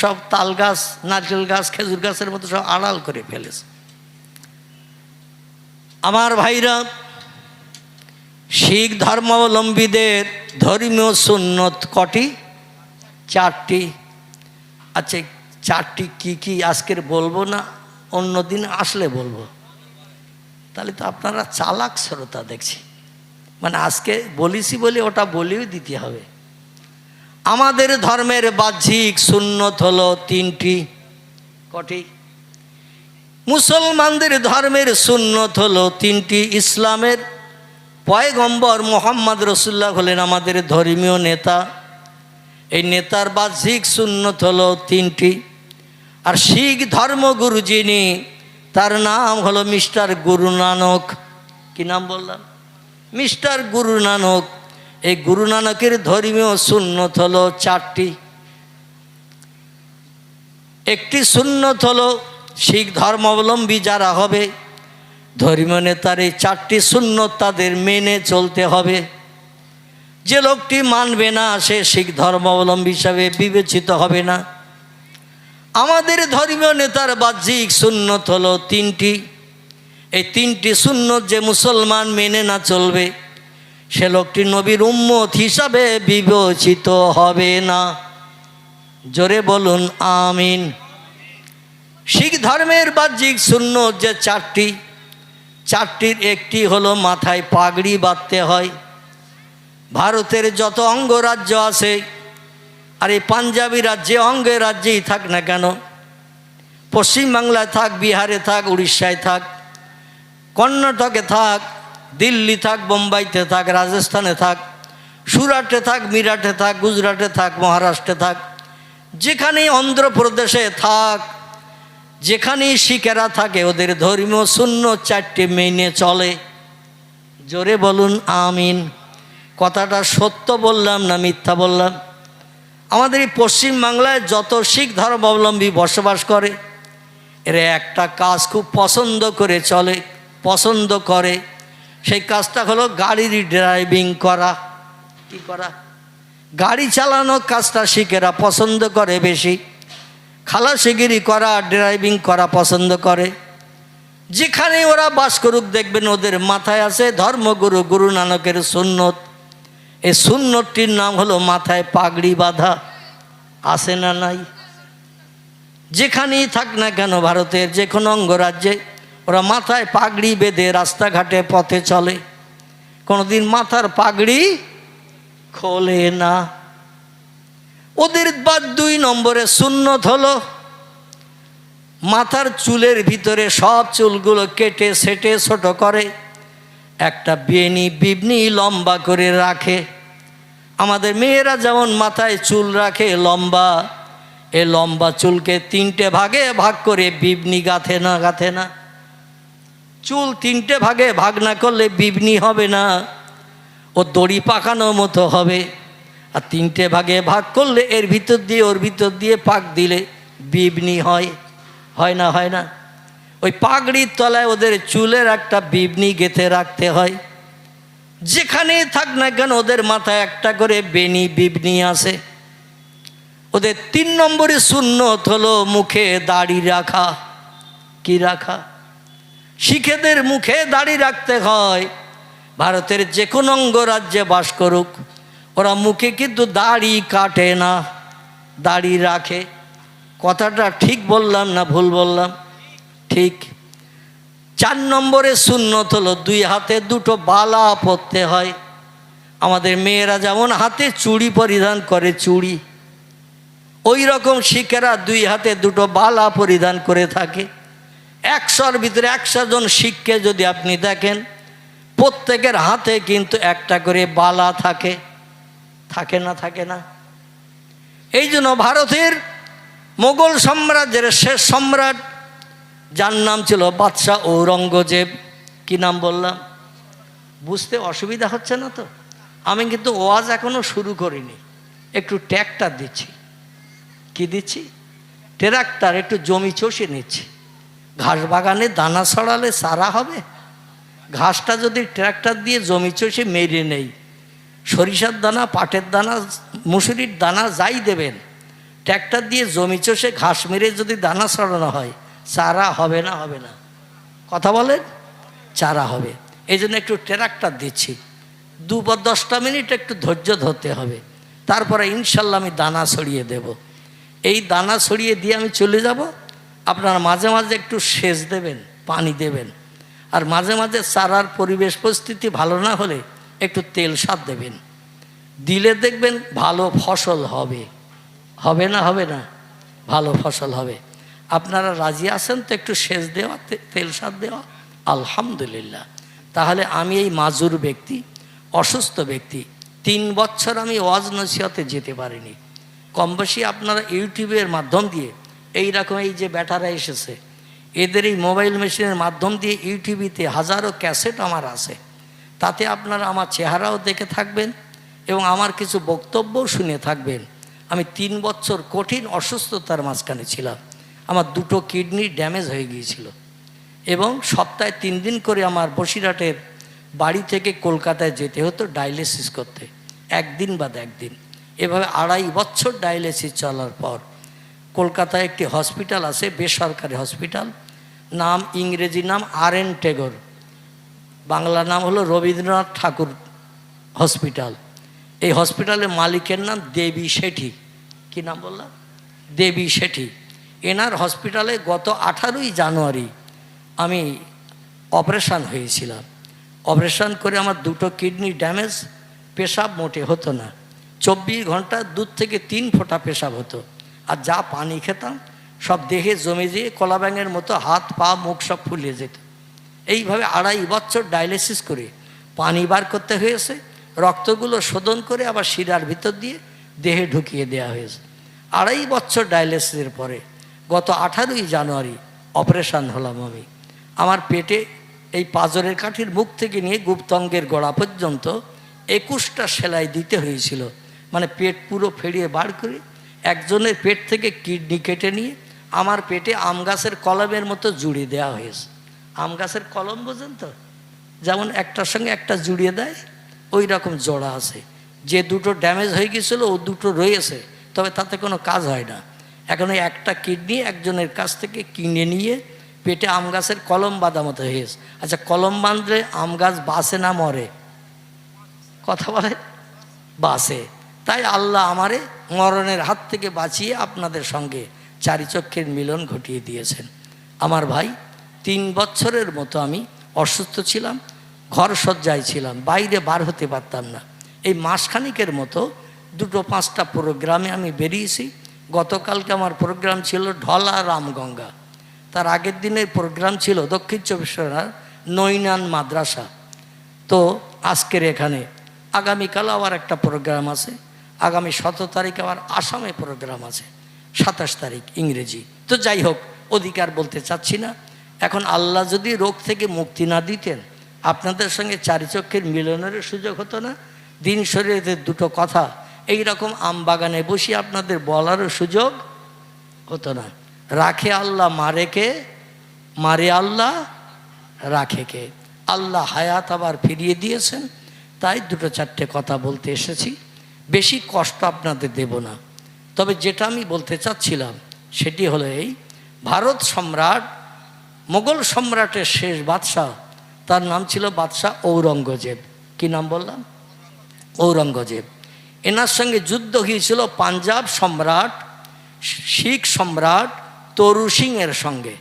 সব তাল গাছ, নারকেল গাছ, খেজুর গাছের মতো সব আড়াল করে ফেলেছে। আমার ভাইরা, শিখ ধর্মাবলম্বীদের ধর্মীয় সুন্নত কটি? 4টি। আচ্ছা, 4টি কি কি আজকের বলবো না, অন্য দিন আসলে বলবো? তাহলে তো আপনারা চালাক শ্রোতা দেখছি, মানে আজকে বলিছি বলে ওটা বলেও দিতে হবে। আমাদের ধর্মের বাহ্যিক সুন্নত হলো 3টি। কটি? মুসলমানদের ধর্মের সুন্নত হলো 3টি। ইসলামের পয়গম্বর মুহাম্মদ রাসূলুল্লাহ হলেন আমাদের ধর্মীয় নেতা। এই নেতার বাহ্যিক সুন্নত হলো 3টি। আর শিখ ধর্মগুরু যিনি, তার নাম হলো মিস্টার গুরু নানক। কি নাম বললাম? মিস্টার গুরু নানক। এই গুরু নানকের ধর্মীয় সুন্নত হলো 4টি। একটি সুন্নত হলো শিখ ধর্মাবলম্বী যারা হবে ধর্মীয় নেতার এই 4টি সুন্নত তাদের মেনে চলতে হবে। যে লোকটি মানবে না সে শিখ ধর্মাবলম্বী হিসাবে বিবেচিত হবে না। আমাদের ধর্মীয় নেতার বাহ্যিক সুন্নত হলো 3টি। এই 3টি সুন্নত যে মুসলমান মেনে না চলবে সে লোকটি নবীর উম্মত হিসাবে বিবেচিত হবে না। জোরে বলুন আমিন। শিখ ধর্মের বাহ্যিক সুন্নত যে 4টির একটি হলো মাথায় পাগড়ি বাঁধতে হয়। ভারতের যত অঙ্গরাজ্য আছে, আর এই পাঞ্জাবিরা যে অঙ্গে রাজ্যেই থাক না কেন, পশ্চিমবাংলায় থাক, বিহারে থাক, উড়িষ্যায় থাক, কর্ণাটকে থাক, দিল্লি থাক, বোম্বাইতে থাক, রাজস্থানে থাক, সুরাটে থাক, মিরাটে থাক, গুজরাটে থাক, মহারাষ্ট্রে থাক, যেখানেই অন্ধ্রপ্রদেশে থাক, যেখানেই শিখেরা থাকে ওদের ধর্মীয় সুন্নত 4টি মেনে চলে। জোরে বলুন আমিন। কথাটা সত্য বললাম না মিথ্যা বললাম? আমাদের এই পশ্চিমবাংলায় যত শিখ ধর্মাবলম্বী বসবাস করে এরা একটা কাজ খুব পছন্দ করে চলে, পছন্দ করে। সেই কাজটা হলো গাড়ির ড্রাইভিং করা। কি করা? গাড়ি চালানো কাজটা শিখেরা পছন্দ করে বেশি। খালাসিগিরি করা, ড্রাইভিং করা পছন্দ করে। যেখানে ওরা বাস করুক দেখবেন ওদের মাথায় আছে ধর্মগুরু গুরু নানকের সুন্নত। এই সুন্নতটির নাম হলো মাথায় পাগড়ি বাঁধা। আছে না নাই? যেখানেই থাক না কেন ভারতের যে কোনো অঙ্গরাজ্যে ওরা মাথায় পাগড়ি বেঁধে রাস্তাঘাটে পথে চলে, কোনোদিন মাথার পাগড়ি খোলে না। ওদের 2 নম্বরে সুন্নত হলো মাথার চুলের ভিতরে সব চুলগুলো কেটে সেটে ছোট করে একটা বেনি বিবনি লম্বা করে রাখে। আমাদের মেয়েরা যেমন মাথায় চুল রাখে লম্বা, এই লম্বা চুলকে 3টে ভাগে ভাগ করে বিবনি গাঁথে না। চুল 3টে ভাগে ভাগ না করলে বিবনি হবে না, ও দড়ি পাকানোর মতো হবে। আর 3টে ভাগে ভাগ করলে এর ভিতর দিয়ে ওর ভিতর দিয়ে পাক দিলে বিবনি হয়। হয় না? হয় না? ওই পাগড়ির তলায় ওদের চুলের একটা বিবনি গেঁথে রাখতে হয়। যেখানেই থাক না কেন ওদের মাথায় একটা করে বেনি বিবনি আছে। ওদের 3 নম্বরে সুন্নত হলো মুখে দাড়ি রাখা। কি রাখা? শিখেদের মুখে দাড়ি রাখতে হয়। ভারতের যে কোনো অঙ্গরাজ্যে বাস করুক ওরা মুখে কিন্তু দাড়ি কাটে না, দাড়ি রাখে। কথাটা ঠিক বললাম না ভুল বললাম? ঠিক। 4 নম্বরে সুন্নত হলো 2 হাতে 2টো বালা পরতে হয়। আমাদের মেয়েরা যেমন হাতে চুড়ি পরিধান করে, চুড়ি, ওই রকম শিখেরা 2 হাতে 2টো বালা পরিধান করে থাকে। 100-র ভিতরে 100 জন শিখকে যদি আপনি দেখেন প্রত্যেকের হাতে কিন্তু একটা করে বালা থাকে। থাকে না? থাকে না? এই জন্য ভারতের মোগল সাম্রাজ্যের শেষ সম্রাট যার নাম ছিল বাদশাহ ঔরঙ্গজেব। কি নাম বললাম? বুঝতে অসুবিধা হচ্ছে না তো? আমি কিন্তু ওয়াজ এখনো শুরু করিনি, একটু ট্র্যাক্টর দিচ্ছি। কি দিচ্ছি? ট্রাক্টর। একটু জমি চষে নিচ্ছি। ঘাস বাগানে দানা ছড়ালে সারা হবে? ঘাসটা যদি ট্রাক্টর দিয়ে জমি চষে মেরে নেই, সরিষার দানা, পাটের দানা, মুসুরির দানা যাই দেবেন, ট্রাক্টর দিয়ে জমি চষে ঘাস মেরে যদি দানা ছড়ানো হয় চারা হবে না? হবে না? কথা বলেন? চারা হবে। এই জন্য একটু ট্রাক্টর দিচ্ছি। 2 বা 10টা মিনিট একটু ধৈর্য ধরতে হবে, তারপরে ইনশাল্লাহ আমি দানা ছড়িয়ে দেব। এই দানা ছড়িয়ে দিয়ে আমি চলে যাব। আপনারা মাঝে মাঝে একটু সেচ দেবেন, পানি দেবেন, আর মাঝে মাঝে চারার পরিবেশ পরিস্থিতি ভালো না হলে একটু তেল সার দেবেন। দিলে দেখবেন ভালো ফসল হবে। হবে না? হবে না? ভালো ফসল হবে। আপনারা রাজি আছেন তো একটু সেচ দেওয়া, তেল সার দেওয়া? আলহামদুলিল্লাহ। তাহলে আমি এই মাজুর ব্যক্তি, অসুস্থ ব্যক্তি, 3 বছর আমি ওয়াজ নসিহতে যেতে পারিনি। কম বেশি আপনারা ইউটিউবের মাধ্যম দিয়ে এইরকম এই যে ব্যাটারা এসেছে এদের এই মোবাইল মেশিনের মাধ্যম দিয়ে ইউটিউবেতে হাজারো ক্যাসেট আমার আছে। তাতে আপনারা আমার চেহারাও দেখে থাকবেন এবং আমার কিছু বক্তব্যও শুনে থাকবেন। আমি 3 বছর কঠিন অসুস্থতার মাঝখানে ছিলাম। আমার 2টো কিডনি ড্যামেজ হয়ে গিয়েছিল এবং সপ্তাহে 3 দিন করে আমার বসিরহাটের বাড়ি থেকে কলকাতায় যেতে হতো ডায়ালিসিস করতে, একদিন বাদ একদিন। এভাবে 2.5 বছর ডায়ালিসিস চলার পর কলকাতায় একটি হসপিটাল আছে, বেসরকারি হসপিটাল, নাম ইংরেজি নাম আর.এন. টেগর, বাংলা নাম হলো রবীন্দ্রনাথ ঠাকুর হসপিটাল। এই হসপিটালের মালিকের নাম দেবী শেঠি। কি নাম বললাম? দেবী শেঠি। এনার হসপিটালে গত 18ই জানুয়ারি আমি অপারেশান হয়েছিলাম। অপারেশান করে আমার 2টো কিডনি ড্যামেজ, পেশাব মোটে হতো না, 24 ঘন্টা 2 থেকে 3 ফোঁটা পেশাব হতো, আর যা পানি খেতাম সব দেহে জমে যেয়ে কলা ব্যাঙের মতো হাত পা মুখ সব ফুলে যেত। এইভাবে 2.5 বছর ডায়ালিসিস করে পানি বার করতে হয়েছে, রক্তগুলো শোধন করে আবার শিরার ভিতর দিয়ে দেহে ঢুকিয়ে দেওয়া হয়েছে। 2.5 বছর ডায়ালিসিসের পরে গত 18ই জানুয়ারি অপারেশান হলাম আমি। আমার পেটে এই পাঁজরের কাঠির মুখ থেকে নিয়ে গুপ্তাঙ্গের গোড়া পর্যন্ত 21টা সেলাই দিতে হয়েছিল। মানে পেট পুরো ফেড়িয়ে বার করে একজনের পেট থেকে কিডনি কেটে নিয়ে আমার পেটে আম গাছের কলমের মতো জুড়ে দেওয়া হয়েছে। আম গাছের কলম বোঝেন তো, যেমন একটার সঙ্গে একটা জুড়িয়ে দেয়, ওই রকম জোড়া আছে। যে 2টো ড্যামেজ হয়ে গিয়েছিল ও 2টো রয়েছে, তবে তাতে কোনো কাজ হয় না। এখন ওই একটা কিডনি একজনের কাছ থেকে কিনে নিয়ে পেটে আম গাছের কলম বাঁধা মতো হয়েছে। আচ্ছা, কলম বাঁধলে আম গাছ বাঁচে না মরে? কথা বলে বাঁচে। তাই আল্লাহ আমারে মরণের হাত থেকে বাঁচিয়ে আপনাদের সঙ্গে চারিচক্ষের মিলন ঘটিয়ে দিয়েছেন। আমার ভাই, 3 বছরের মতো আমি অসুস্থ ছিলাম, ঘর সজ্জায় ছিলাম, বাইরে বার হতে পারতাম না। এই মাসখানিকের মতো 2-5টা প্রোগ্রামে আমি বেরিয়েছি। গতকালকে আমার প্রোগ্রাম ছিল ঢলা রামগঙ্গা, তার আগের দিনের প্রোগ্রাম ছিল দক্ষিণ 24 পরগনার নৈনান মাদ্রাসা। তো আজকের এখানে আগামীকাল আবার একটা প্রোগ্রাম আছে, আগামী 17 তারিখ আবার আসামে প্রোগ্রাম আছে, 27 তারিখ ইংরেজি। তো যাই হোক, অধিকার বলতে চাচ্ছি না। এখন আল্লাহ যদি রোগ থেকে মুক্তি না দিতেন, আপনাদের সঙ্গে চারিচক্ষের মিলনের সুযোগ হতো না। দিন শরীরের 2টো কথা এই রকম আম বাগানে বসে আপনাদের বলারও সুযোগ হতো না। রাখে আল্লাহ মারে কে, মারে আল্লাহ রাখে কে। আল্লাহ হায়াত আবার ফিরিয়ে দিয়েছেন, তাই 2-4টে কথা বলতে এসেছি। বেশি কষ্ট আপনাদের দেব না। তবে যেটা আমি বলতে চাচ্ছিলাম সেটি হলো এই, ভারত সম্রাট, মোগল সম্রাটের শেষ বাদশাহ, তার নাম ছিল বাদশাহ ঔরঙ্গজেব। কি নাম বললাম? ঔরঙ্গজেব। এনার সঙ্গে যুদ্ধ হয়েছিল পাঞ্জাব সম্রাট, শিখ সম্রাট তরু সিংয়ের সঙ্গে।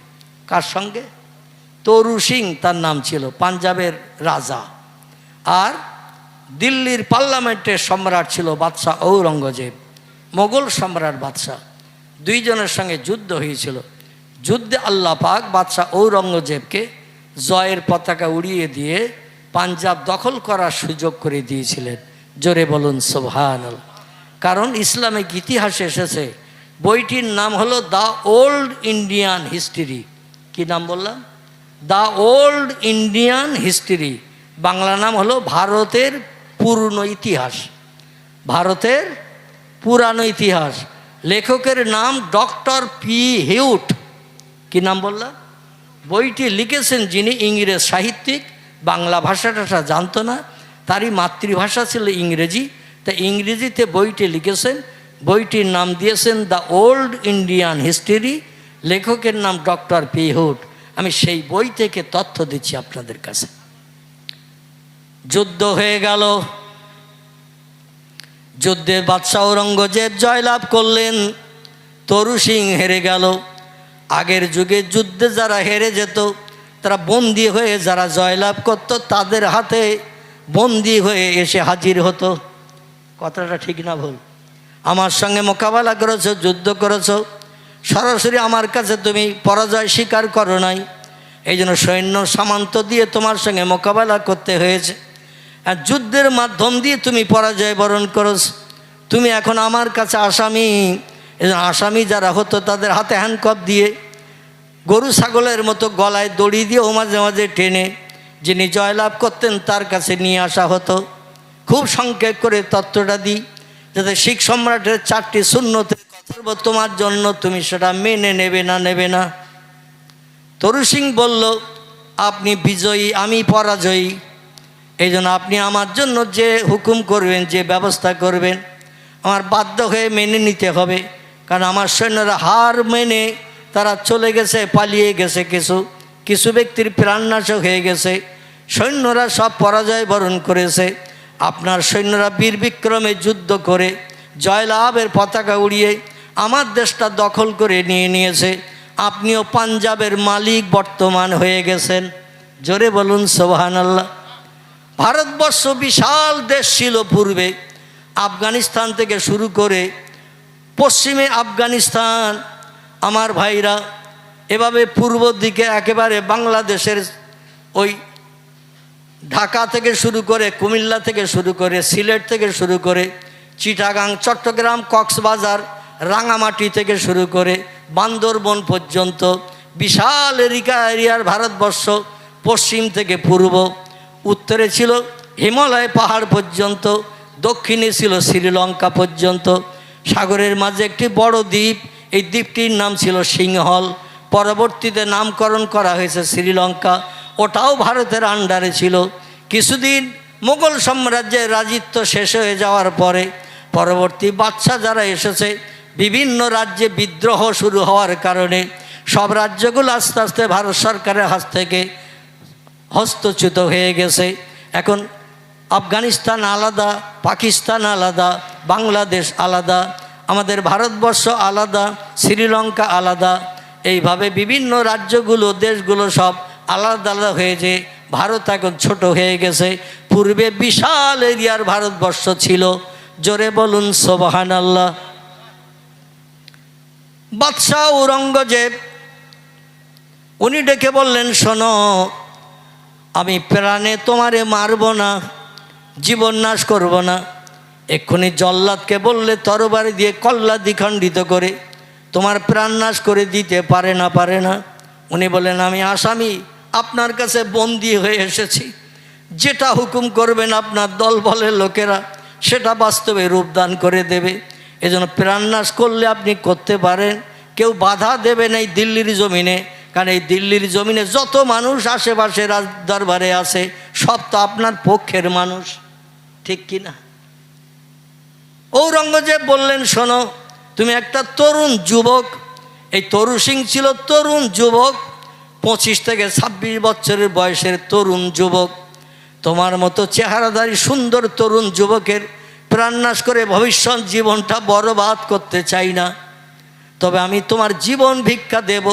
কার সঙ্গে? তরু সিং তার নাম ছিল, পাঞ্জাবের রাজা। আর দিল্লির পার্লামেন্টের সম্রাট ছিল বাদশাহ ঔরঙ্গজেব, মোগল সম্রাট বাদশাহ। 2 জনের সঙ্গে যুদ্ধ হয়েছিল। যুদ্ধে আল্লাহ পাক বাদশাহ ঔরঙ্গজেবকে জয়ের পতাকা উড়িয়ে দিয়ে পাঞ্জাব দখল করার সুযোগ করে দিয়েছিলেন। জোরে বলুন সুবহানাল্লাহ। কারণ ইসলামিক ইতিহাসে এসেছে, বইটির নাম হলো দ্য ওল্ড ইন্ডিয়ান হিস্ট্রি। কি নাম বললাম? The old Indian history. Bangla নাম হলো ভারতের পুরনো ইতিহাস, ভারতের পুরানো ইতিহাস। লেখকের নাম ডক্টর পি হিউট। কি নাম বললাম? বইটি লিখেছেন যিনি ইংরেজ সাহিত্যিক, বাংলা ভাষাটা জানতো না, তারই মাতৃভাষা ছিল ইংরেজি, তাই ইংরেজিতে বইটি লিখেছেন। বইটির নাম দিয়েছেন দ্য ওল্ড ইন্ডিয়ান হিস্ট্রি, লেখকের নাম ডক্টর পি হিউট। আমি সেই বই থেকে তথ্য দিচ্ছি আপনাদের কাছে। যুদ্ধ হয়ে গেল, যুদ্ধে বাদশাহ ঔরঙ্গজেব জয়লাভ করলেন, তরু সিং হেরে গেল। আগের যুগে যুদ্ধে যারা হেরে যেত তারা বন্দী হয়ে যারা জয়লাভ করত তাদের হাতে বন্দী হয়ে এসে হাজির হতো। কথাটা ঠিক না ভুল? আমার সঙ্গে মোকাবেলা করেছো, যুদ্ধ করেছো, সরাসরি আমার কাছে তুমি পরাজয় স্বীকার করো নাই, এই জন্য সৈন্য সামন্ত দিয়ে তোমার সঙ্গে মোকাবেলা করতে হয়েছে। আর যুদ্ধের মাধ্যম দিয়ে তুমি পরাজয় বরণ করছ। তুমি এখন আমার কাছে আসামি। আসামি যারা হতো তাদের হাতে হ্যান্ডকাফ দিয়ে, গরু ছাগলের মতো গলায় দড়ি দিয়েও মাঝে মাঝে টেনে যিনি জয়লাভ করতেন তার কাছে নিয়ে আসা হতো। খুব সংক্ষেপ করে তত্ত্বটা দিই, যাতে শিখ সম্রাটের 4টি সুন্নতের কথা বলবো তোমার জন্য, তুমি সেটা মেনে নেবে না। তরু সিং বলল, আপনি বিজয়ী, আমি পরাজয়ী, এই জন্য আপনি আমার জন্য যে হুকুম করবেন, যে ব্যবস্থা করবেন, আমার বাধ্য হয়ে মেনে নিতে হবে। কারণ আমার সৈন্যরা হার মেনে তারা চলে গেছে, পালিয়ে গেছে, কিছু ব্যক্তির প্রাণনাশক হয়ে গেছে, সৈন্যরা সব পরাজয় বরণ করেছে। আপনার সৈন্যরা বীর বিক্রমে যুদ্ধ করে জয়লাভের পতাকা উড়িয়ে আমার দেশটা দখল করে নিয়েছে। আপনিও পাঞ্জাবের মালিক বর্তমান হয়ে গেছেন। জোরে বলুন সুবহানাল্লাহ। ভারতবর্ষ বিশাল দেশ ছিল পূর্বে, আফগানিস্তান থেকে শুরু করে পশ্চিমে আফগানিস্তান, আমার ভাইরা, এভাবে পূর্ব দিকে একেবারে বাংলাদেশের ওই ঢাকা থেকে শুরু করে, কুমিল্লা থেকে শুরু করে, সিলেট থেকে শুরু করে, চিটাগাং, চট্টগ্রাম, কক্সবাজার, রাঙামাটি থেকে শুরু করে বান্দরবন পর্যন্ত বিশাল এরিয়ার ভারতবর্ষ। পশ্চিম থেকে পূর্ব, উত্তরে ছিল হিমালয় পাহাড় পর্যন্ত, দক্ষিণে ছিল শ্রীলঙ্কা পর্যন্ত। সাগরের মাঝে একটি বড় দ্বীপ, এই দ্বীপটির নাম ছিল সিংহল, পরবর্তীতে নামকরণ করা হয়েছে শ্রীলঙ্কা। ওটাও ভারতের আন্ডারে ছিল। কিছুদিন মোগল সাম্রাজ্যের রাজত্ব শেষ হয়ে যাওয়ার পরে পরবর্তী বাদশা যারা এসেছে, বিভিন্ন রাজ্যে বিদ্রোহ শুরু হওয়ার কারণে সব রাজ্যগুলো আস্তে আস্তে ভারত সরকারের হাত থেকে হস্তচ্যুত হয়ে গেছে। এখন আফগানিস্তান আলাদা, পাকিস্তান আলাদা, বাংলাদেশ আলাদা, আমাদের ভারতবর্ষ আলাদা, শ্রীলঙ্কা আলাদা, এইভাবে বিভিন্ন রাজ্যগুলো, দেশগুলো সব আলাদা আলাদা হয়েছে। ভারত এখন ছোট হয়ে গেছে। পূর্বে বিশাল এরিয়ার ভারতবর্ষ ছিল। জোরে বলুন সুবহানাল্লাহ। বাদশাহ ঔরঙ্গজেব উনি ডেকে বললেন, শোনো, আমি প্রাণে তোমারে মারব না, জীবন নাশ করব না। এক্ষুনি জল্লাদকে বললে তরবারি দিয়ে কল্লা দ্বিখণ্ডিত করে তোমার প্রাণ নাশ করে দিতে পারে না। উনি বলেন, আমি আসামি, আপনার কাছে বন্দী হয়ে এসেছি, যেটা হুকুম করবেন আপনার দল বলের লোকেরা সেটা বাস্তবে রূপদান করে দেবে। এজন্য প্রাণনাশ করলে আপনি করতে পারেন, কেউ বাধা দেবে না এই দিল্লির জমিনে। কারণ এই দিল্লির জমিনে যত মানুষ আশেপাশে রাজ দরবারে আছে সব তো আপনার পক্ষের মানুষ, ঠিক কিনা? ঔরঙ্গজেব বললেন, শোনো, তুমি একটা তরুণ যুবক, এই তরু সিং ছিল তরুণ যুবক, 25 থেকে 26 বছরের বয়সের তরুণ যুবক। তোমার মতো চেহারাধারী সুন্দর তরুণ যুবকের প্রাণনাশ করে ভবিষ্যৎ জীবনটা বরবাদ করতে চাই না। তবে আমি তোমার জীবন ভিক্ষা দেব,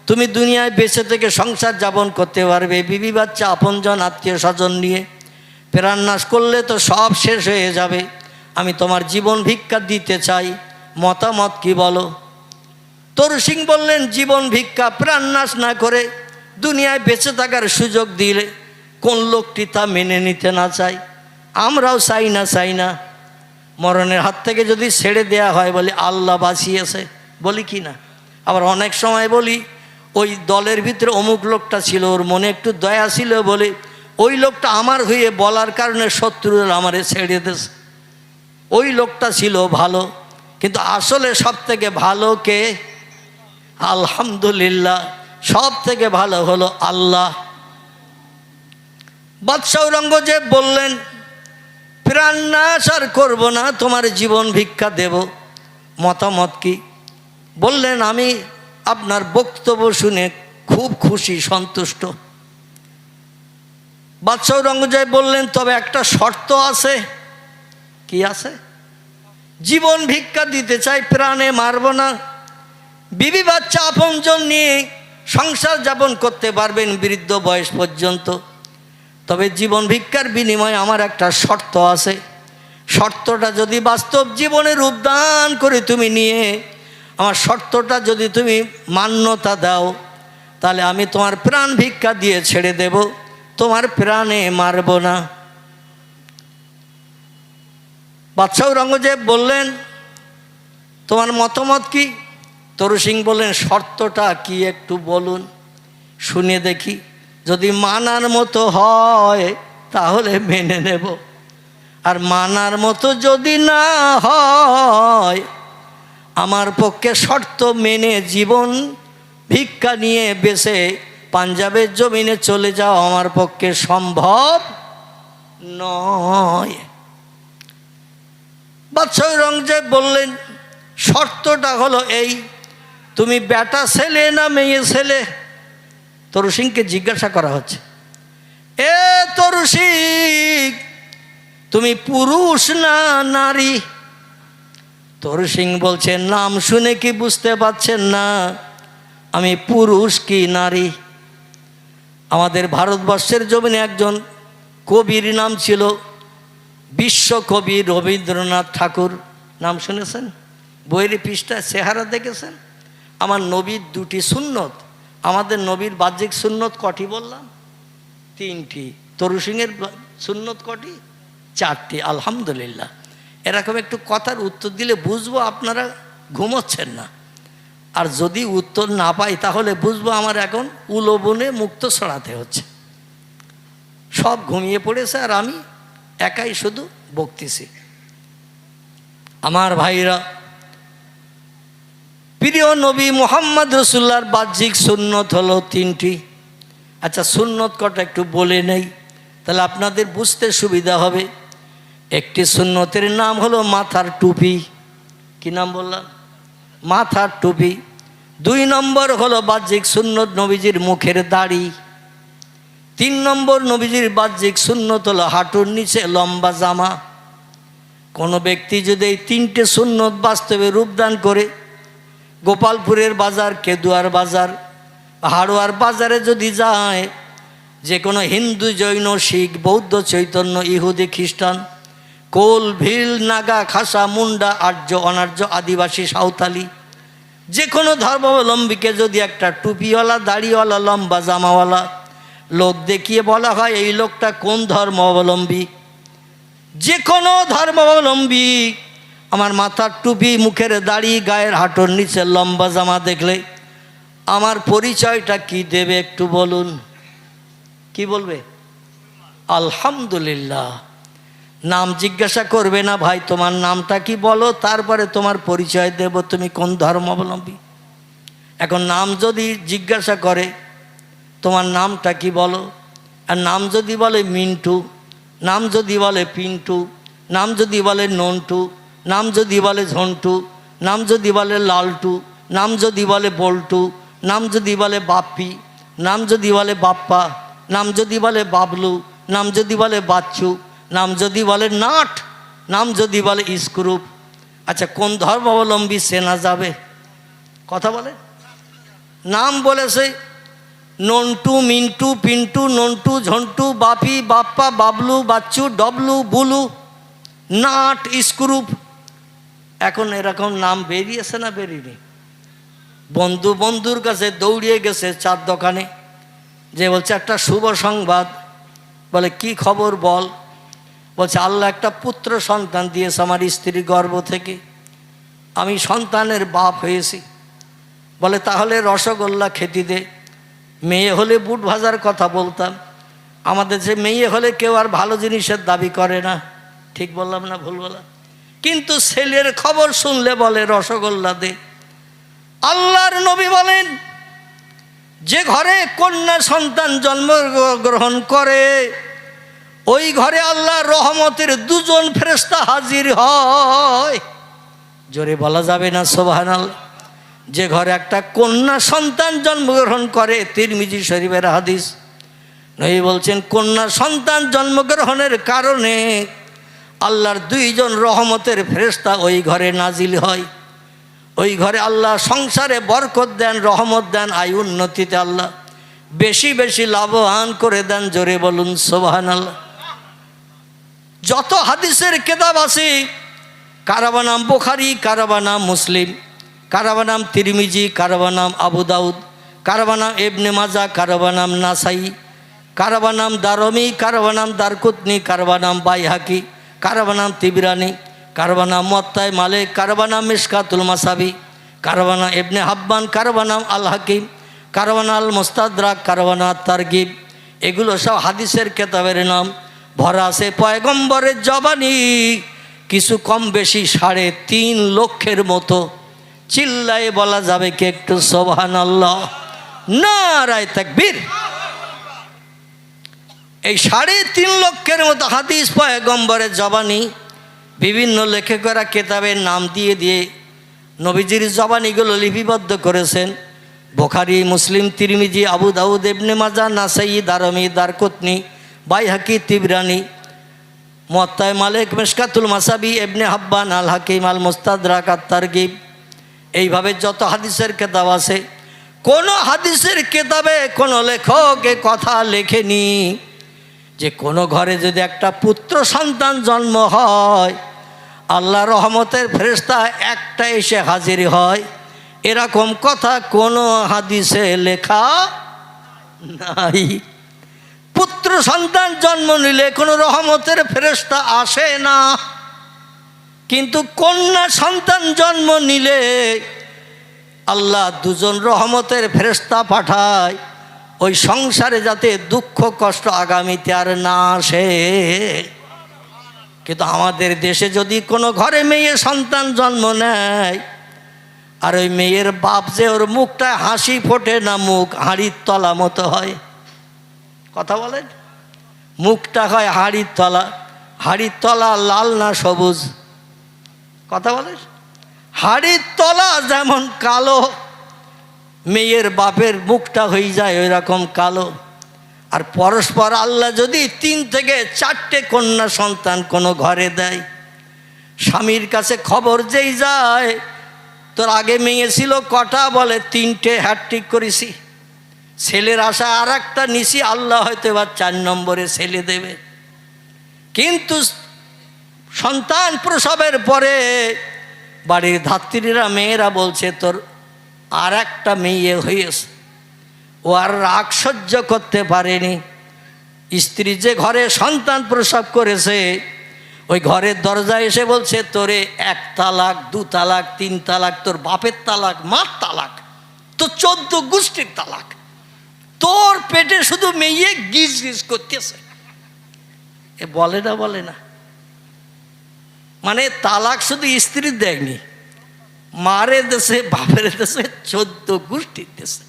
তুমি দুনিয়ায় বেঁচে থেকে সংসার যাপন করতে পারবে, বিবি বাচ্চা আপনজন আত্মীয় স্বজন নিয়ে। প্রাণনাশ করলে তো সব শেষ হয়ে যাবে, আমি তোমার জীবন ভিক্ষা দিতে চাই, মতামত কি বলো? তরু সিং বললেন, জীবন ভিক্ষা, প্রাণনাশ না করে দুনিয়ায় বেঁচে থাকার সুযোগ দিলে কোন লোকটি তা মেনে নিতে না চায়? আমরাও চাই না। মরণের হাত থেকে যদি ছেড়ে দেয়া হয় বলে আল্লাহ বাঁচিয়েছে, বলি কি না? আবার অনেক সময় বলি, ওই দলের ভিতরে অমুক লোকটা ছিল, ওর মনে একটু দয়া ছিল বলে ওই লোকটা আমার হয়ে বলার কারণে শত্রুরা আমারে ছেড়ে দিয়েছে, ওই লোকটা ছিল ভালো। কিন্তু আসলে সব থেকে ভালো কে? আলহামদুলিল্লাহ, সব থেকে ভালো হলো আল্লাহ। বাদশাহ ঔরঙ্গজেব বললেন, প্রাণনাশ আর করব না, তোমার জীবন ভিক্ষা দেব, মতামত কি? বললেন, আমি আপনার বক্তব্য শুনে খুব খুশি, সন্তুষ্ট। বাদশাহ ঔরঙ্গজেব বললেন, তবে একটা শর্ত আছে। কি আছে? জীবন ভিক্ষা দিতে চাই, প্রাণে মারব না, বিবি বাচ্চা আপনজন নিয়ে সংসার যাপন করতে পারবেন বৃদ্ধ বয়স পর্যন্ত। তবে জীবন ভিক্ষার বিনিময়ে আমার একটা শর্ত আছে। শর্তটা যদি বাস্তব জীবনে রূপদান করে তুমি নিয়ে আমার শর্তটা যদি তুমি মান্যতা দাও, তাহলে আমি তোমার প্রাণ ভিক্ষা দিয়ে ছেড়ে দেব, তোমার প্রাণে মারব না। বাদশাহ ঔরঙ্গজেব বললেন, তোমার মতামত কি? তরু সিং বললেন, শর্তটা কি একটু বলুন, শুনে দেখি। যদি মানার মতো হয় তাহলে মেনে নেব, আর মানার মতো যদি না হয় আমার পক্ষে শর্ত মেনে জীবন ভিক্ষা নিয়ে বেঁচে পাঞ্জাবের জমিনে চলে যাওয়া আমার পক্ষে সম্ভব নয়। বাদশাহ আওরঙ্গজেব বললেন, শর্তটা হলো এই, তুমি বেটা ছেলে না মেয়ে ছেলে? তরু সিংকে জিজ্ঞাসা করা হচ্ছে, এ তরু সিং, তুমি পুরুষ না নারী? তরু সিং বলছে, নাম শুনে কি বুঝতে পারছেন না আমি পুরুষ কি নারী? আমাদের ভারতবর্ষের জমিনে একজন কবির নাম ছিল বিশ্বকবি রবীন্দ্রনাথ ঠাকুর। নাম শুনেছেন? বইয়ের পৃষ্ঠায় চেহারা দেখেছেন? আমার নবীর দুটি সুন্নত, আমাদের নবীর বাহ্যিক সুন্নত কটি বললাম? 3টি। তরু সিংয়ের সুন্নত কটি? 4টি। আলহামদুলিল্লাহ। এরকম একটু কথার উত্তর দিলে বুঝবো আপনারা ঘুমোচ্ছেন না, আর যদি উত্তর না পাই তাহলে বুঝবো আমার এখন উলোবনে মুক্ত ছড়াতে হচ্ছে। সব ঘুমিয়ে পড়েছে আর আমি একাই শুধু বকতেছি। আমার ভাইরা, প্রিয় নবী মুহাম্মদ রাসূলুল্লাহর বাহ্যিক সুন্নত হলো 3টি। আচ্ছা, সুন্নত কটা একটু বলে নেই, তাহলে আপনাদের বুঝতে সুবিধা হবে। একটি সুন্নতের নাম হলো মাথার টুপি। কি নাম বললাম? মাথার টুপি। 2 নম্বর হলো বাহ্যিক সুন্নত নবীজির মুখের দাড়ি। 3 নম্বর নবীজির বাহ্যিক সুন্নত হলো হাঁটুর নিচে লম্বা জামা। কোনো ব্যক্তি যদি এই 3টে সুন্নত বাস্তবে রূপদান করে, গোপালপুরের বাজার, কেদুয়ার বাজার, হাড়োয়ার বাজারে যদি যায়, যে কোনো হিন্দু, জৈন, শিখ, বৌদ্ধ, চৈতন্য, ইহুদি, খ্রিস্টান, কোল, ভিল, নাগা, খাসা, মুন্ডা, আর্য, অনার্য, আদিবাসী, সাঁওতালি, যে কোনো ধর্মাবলম্বীকে যদি একটা টুপিওয়ালা, দাড়িওয়ালা, লম্বা জামাওয়ালা লোক দেখিয়ে বলা হয় এই লোকটা কোন ধর্মাবলম্বী, যে কোনো ধর্মাবলম্বী আমার মাথার টুপি, মুখের দাড়ি, গায়ের হাঁটুর নিচে লম্বা জামা দেখলে আমার পরিচয়টা কি দেবে একটু বলুন? কি বলবে? আলহামদুলিল্লাহ। নাম জিজ্ঞাসা করবে না, ভাই তোমার নামটা কি বলো, তারপরে তোমার পরিচয় দেব তুমি কোন ধর্মাবলম্বী। এখন নাম যদি জিজ্ঞাসা করে তোমার নামটা কি বলো, আর নাম যদি বলে মিন্টু, নাম যদি বলে পিন্টু, নাম যদি বলে নন্টু, নাম যদি বলে ঝন্টু, নাম যদি বলে লালটু, নাম যদি বলে বল্টু, নাম যদি বলে বাপ্পি, নাম যদি বলে বাপ্পা, নাম যদি বলে বাবলু, নাম যদি বলে বাচ্চু, নাম যদি বলে নাট, নাম যদি বলে স্ক্রুপ, আচ্ছা কোন ধর্মাবলম্বী চেনা যাবে? কথা বলে। নাম বলেছে নন্টু, মিন্টু, পিন্টু, নন্টু, ঝন্টু, বাপি, বাপ্পা, বাবলু, বাচ্চু, ডবলু, বুলু, নাট, স্ক্রুপ। এখন এরকম নাম বেরিয়েছে না বেরিয়ে? বন্ধুর কাছে দৌড়িয়ে গেছে চার দোকানে, যে বলছে একটা শুভ সংবাদ। বলে কি খবর বল? বলছে আল্লাহ একটা পুত্র সন্তান দিয়েছে আমার স্ত্রী গর্ভ থেকে, আমি সন্তানের বাপ হয়েছি। বলে তাহলে রসগোল্লা খেতে দে। মেয়ে হলে বুট ভাজার কথা বলতাম, আমাদের যে মেয়ে হলে কেউ আর ভালো জিনিসের দাবি করে না। ঠিক বললাম না ভুল বললাম? কিন্তু ছেলের খবর শুনলে বলে রসগোল্লা দে। আল্লাহর নবী বলেন যে ঘরে কন্যা সন্তান জন্মগ্রহণ করে ওই ঘরে আল্লাহর রহমতের 2 জন ফেরেশতা হাজির হয়। জোরে বলা যাবে না সুবহানাল্লাহ? যে ঘরে একটা কন্যা সন্তান জন্মগ্রহণ করে, তিরমিজি শরীফের হাদিস, নবী বলছেন কন্যা সন্তান জন্মগ্রহণের কারণে আল্লাহর 2 জন রহমতের ফেরেশতা ওই ঘরে নাজিল হয়। ওই ঘরে আল্লাহ সংসারে বরকত দেন, রহমত দেন, আয় উন্নতিতে আল্লাহ বেশি বেশি লাভবান করে দেন। জোরে বলুন সুবহানাল্লাহ। যত হাদিসের কিতাব আছে, কারবা নাম বুখারী, কারবা নাম মুসলিম, কারবা নাম তিরমিজি, কারবা নাম আবু দাউদ, কারবা নাম ইবনে মাজাহ, কারবা নাম নাসাই, কারবা নাম দারমি, কারবা নাম দারকুতনি, কারবা নাম বাইহাকি, কারবা নাম তিবরানি, কারবা নাম মুয়াত্তা মালিক, কারবা নাম মিশকাতুল মাসাবি, কারবা নাম ইবনে হাব্বান, কারবা নাম আল হাকিম, কারবা নাম আল মুস্তাদরাক, কারবা নাম তারগিব, এগুলো সব হাদিসের কেতাবের নাম। ভরা আছে পয়গম্বরের জবানি, কিছু কম বেশি 3.5 লক্ষের মতো। চিল্লায়ে বলা যাবে কি একটু সুবহানাল্লাহ? নারায়ে তাকবীর। এই 3.5 লক্ষের মতো হাদিস পয়গম্বরের জবানি, বিভিন্ন লেখকেরা কেতাবের নাম দিয়ে দিয়ে নবীজির জবানিগুলো লিপিবদ্ধ করেছেন। বুখারী, মুসলিম, তিরমিজি, আবু দাউদ, ইবনে মাজাহ, নাসাই, দারমি, দারকুতনি, বাইহাকি, তিবরানি, মুয়াত্তা মালিক, মিশকাতুল মাসাবি, ইবনে হাব্বান, আল হাকিম, আল মুস্তাদরাক, আত-তারগিব, এইভাবে যত হাদিসের কেতাব আছে, কোনো হাদিসের কেতাবে কোনো লেখক এ কথা লেখেনি যে কোনো ঘরে যদি একটা পুত্র সন্তান জন্ম হয়, আল্লাহ রহমতের ফেরেশতা একটা এসে হাজির হয়। এরকম কথা কোনো হাদিসে লেখা নাই। পুত্র সন্তান জন্ম নিলে কোনো রহমতের ফেরেশতা আসে না, কিন্তু কন্যা সন্তান জন্ম নিলে আল্লাহ 2জন রহমতের ফেরেশতা পাঠায়, ওই সংসারে যাতে দুঃখ কষ্ট আগামীতে আর না আসে। কিন্তু আমাদের দেশে যদি কোনো ঘরে মেয়ে সন্তান জন্ম নেয়, আর ওই মেয়ের বাপ যে ওর মুখটা হাসি ফোটে না, মুখ হাঁড়ির তলা মতো হয়। কথা বলেন, মুখটা হয় হাঁড়ির তলা। হাঁড়ির তলা লাল না সবুজ? কথা বলেন, হাঁড়ির তলা যেমন কালো, মেয়ের বাপের মুখটা হয়ে যায় ওই রকম কালো। আর পরস্পর আল্লাহ যদি 3 থেকে 4টে কন্যা সন্তান কোনো ঘরে দেয়, স্বামীর কাছে খবর যেই যায়, তোর আগে মেয়ে ছিল কটা? বলে 3টে, হ্যাট্রিক করেছি। ছেলের আশা আর একটা নিছি, আল্লাহ হয়তো এবার 4 নম্বরে ছেলে দেবে। কিন্তু সন্তান প্রসবের পরে বাড়ির ধাত্রীরা, মেয়েরা বলছে তোর আর একটা মেয়ে হয়েছে। ও আর রাগ সহ্য করতে পারেনি। স্ত্রী যে ঘরে সন্তান প্রসব করেছে, ওই ঘরের দরজায় এসে বলছে তোরে 1 তালাক, 2 তালাক, 3 তালাক, তোর বাপের তালাক, মার তালাক, তো 14 গোষ্ঠীর তালাক। তোর পেটে শুধু মেয়ে গিজ গিজ করতেছে। এ বলে না, বলে না, মানে তালাক শুধু স্ত্রী দেয়নি, মারে দেশে, বাপের দেশে, 14 গোষ্ঠীর দেশে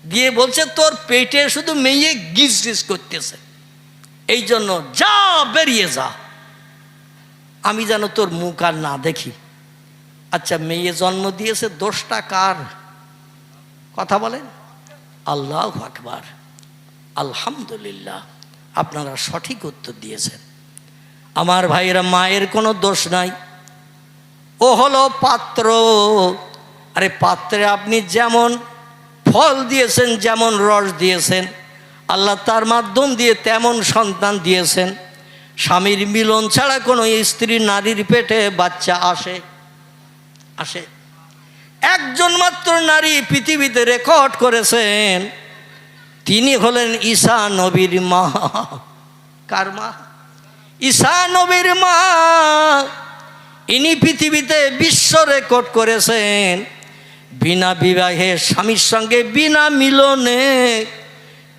দিয়ে বলছে তোর পেটে শুধু মেয়ে গিজ গিজ করতেছে, এই জন্য যা, বেরিয়ে যা, আমি যেন তোর মুখ আর না দেখি। আচ্ছা, মেয়ে জন্ম দিয়েছে, দোষটা কার? কথা বলেন। আল্লাহু আকবার, আলহামদুলিল্লাহ, আপনারা সঠিক উত্তর দিয়েছেন। আমার ভাইয়েরা, মায়ের কোনো দোষ নাই, ও হলো পাত্র। আরে পাত্রে আপনি যেমন ফল দিয়েছেন, যেমন রস দিয়েছেন, আল্লাহ তার মাধ্যম দিয়ে তেমন সন্তান দিয়েছেন। স্বামীর মিলন ছাড়া কোনো স্ত্রী নারীর পেটে বাচ্চা আসে? আসে? একজন মাত্র নারী পৃথিবীতে রেকর্ড করেছেন, তিনি হলেন ঈসা নবীর মা। কার মা? ঈসা নবীর মা। ইনি পৃথিবীতে বিশ্ব রেকর্ড করেছেন, বিনা বিবাহে স্বামীর সঙ্গে বিনা মিলনে